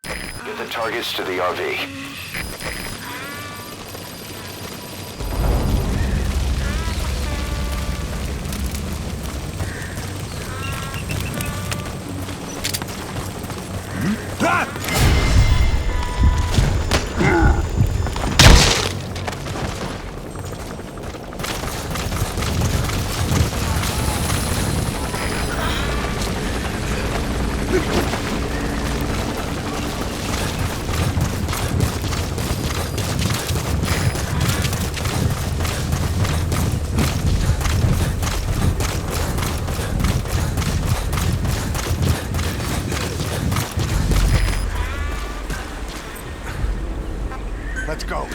Get the targets to the RV. Let's go.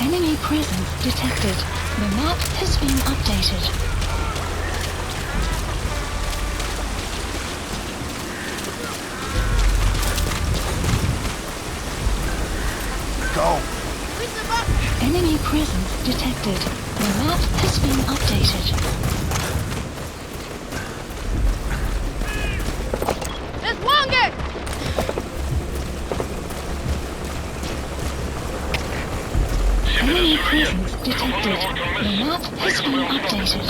Enemy presence detected. The map has been updated. Go. Enemy presence detected. The map has been updated. Enemy presence detected. The map has been updated.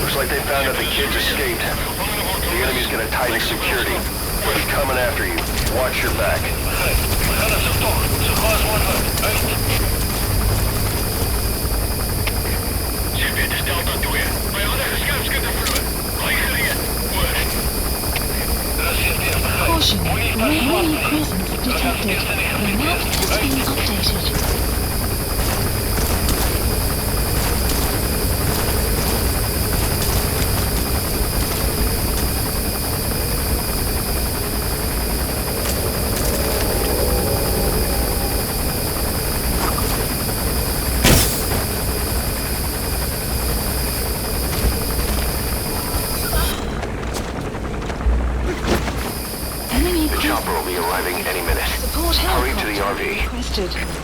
Looks like they found out the kids escaped. The enemy's gonna tighten security. He's coming after you. Watch your back. Enemy presence detected. The map has been updated. The chopper will be arriving any minute. Support Hurry to helicopter the RV. requested.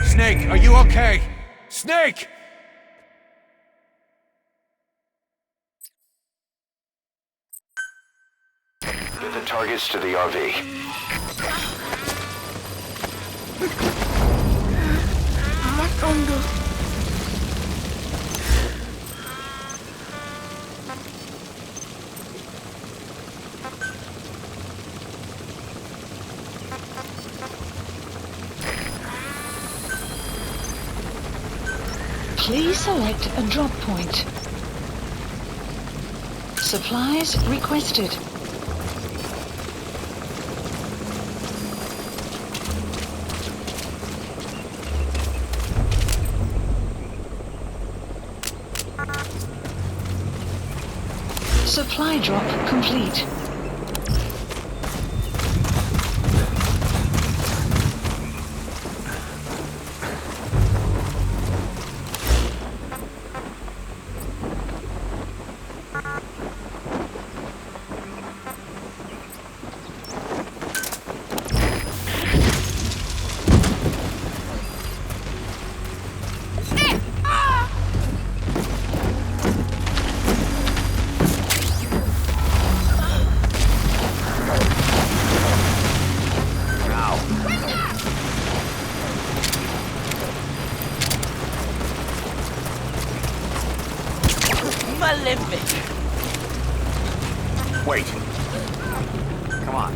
Snake, are you okay? Snake! Get the targets to the RV. Please select a drop point. Supplies requested. Supply drop complete. Wait. Come on.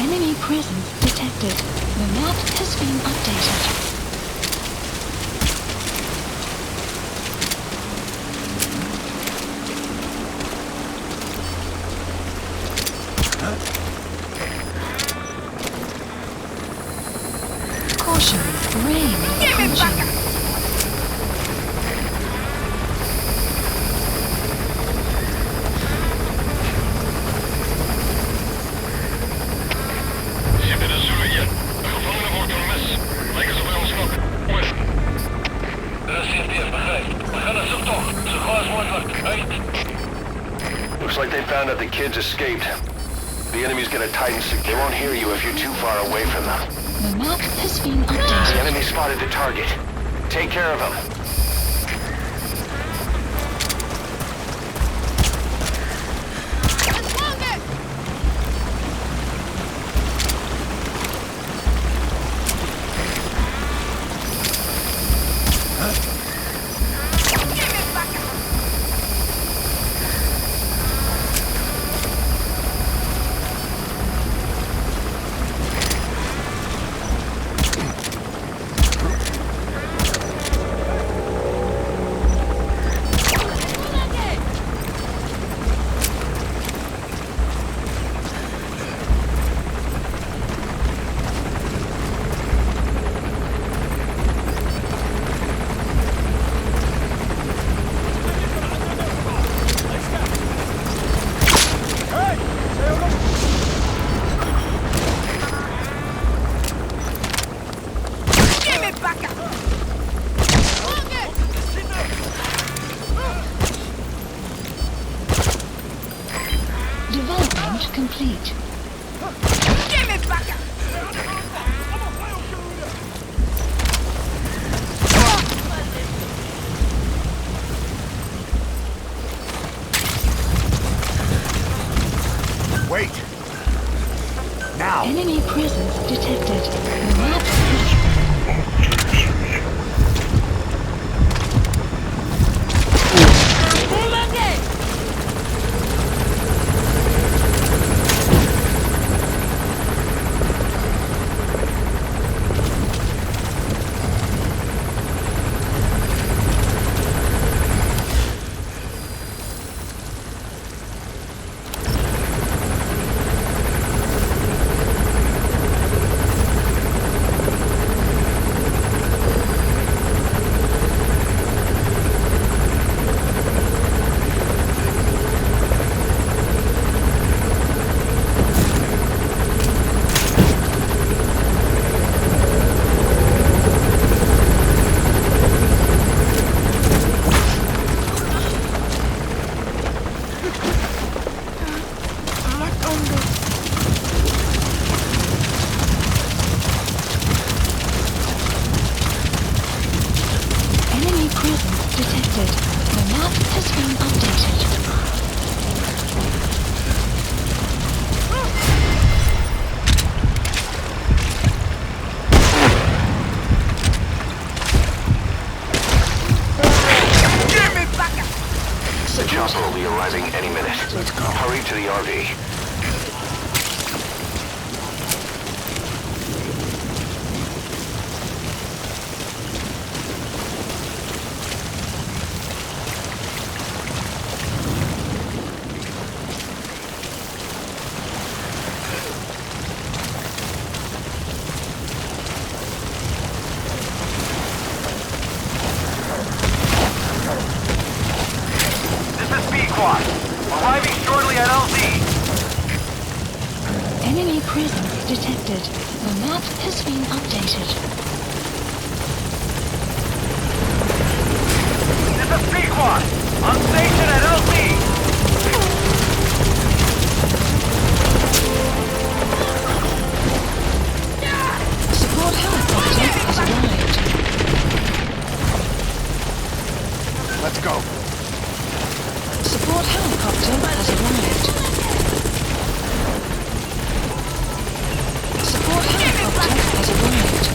Enemy presence detected. The map has been updated. Caution, rain approaching. Zitten de Zulu hier. De gevangene wordt door mes. Lijken ze bij ons knokken. Oor. De CFDF begrijpt. We gaan naar zoektocht. Zo gauw als mogelijk. Uit. Looks like they found out the kids escaped. The enemy's gonna tighten They won't hear you if you're too far away from them. The map has been The updated. enemy spotted the target. Take care of him. Development complete. Wait! Now! Enemy presence detected. The map has... Enemy presence detected. The map has been updated. The chopper will be arriving any minute. Let's go. Hurry to the RV. Arriving shortly at LZ. Enemy presence detected. The map has been updated. This is Pequod. On station at LZ. Support helicopter has arrived. Let's go! Support helicopter has arrived. Support helicopter has arrived.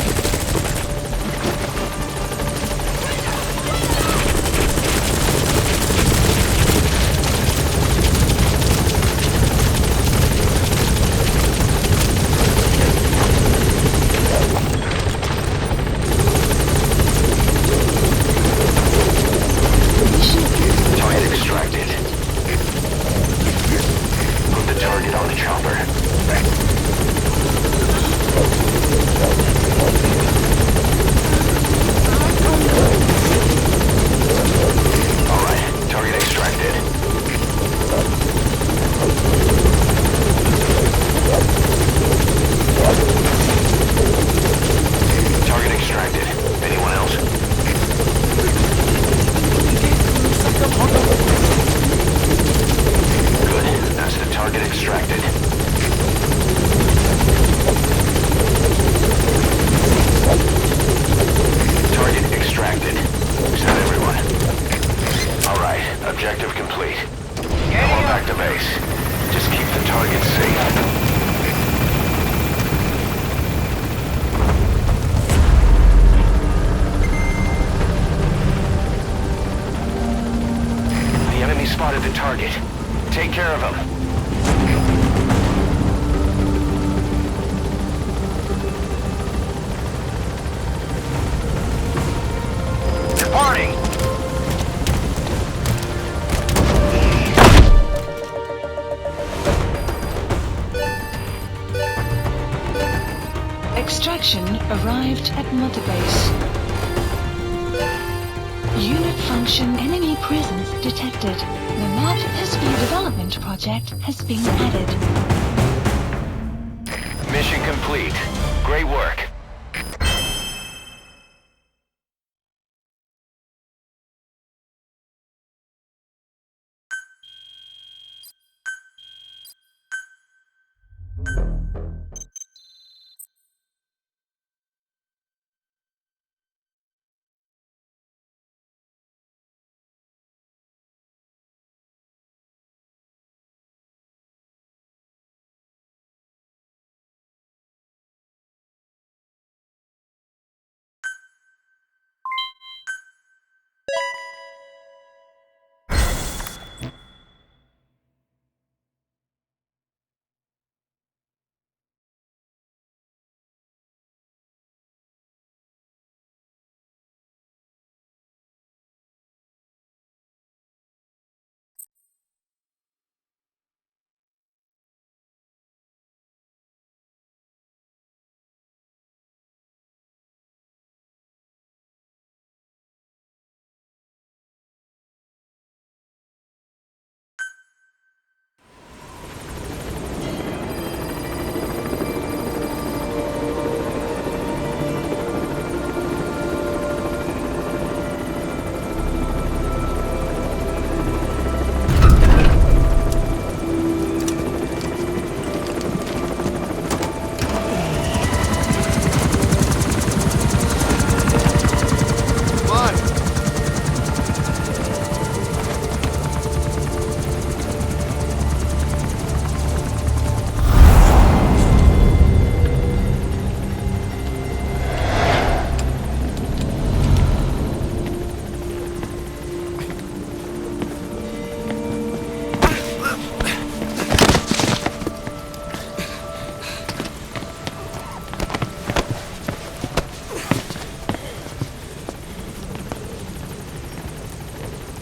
target. Take care of him. Departing! Extraction arrived at Mother Base. Unit function enemy presence detected. The Map History Development Project has been added. Mission complete. Great work.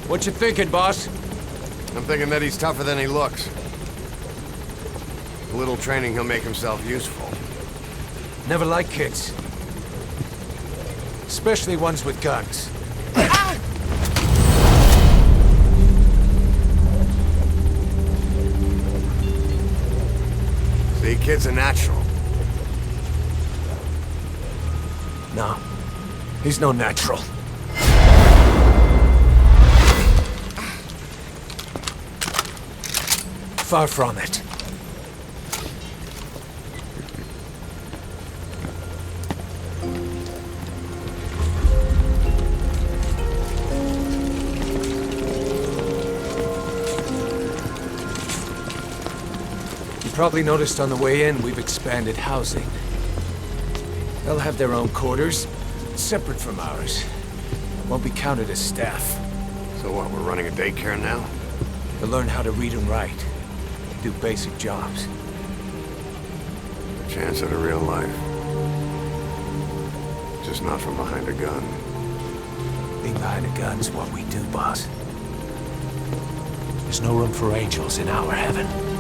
What you thinking, boss? I'm thinking that he's tougher than he looks. A little training, he'll make himself useful. Never liked kids. Especially ones with guns. See, kid's a natural. No. He's no natural. Far from it. You probably noticed on the way in, we've expanded housing. They'll have their own quarters, separate from ours. Won't be counted as staff. So what, we're running a daycare now? They'll learn how to read and write. Do basic jobs. Chance at a real life. Just not from behind a gun. Being behind a gun's what we do, boss. There's no room for angels in our heaven.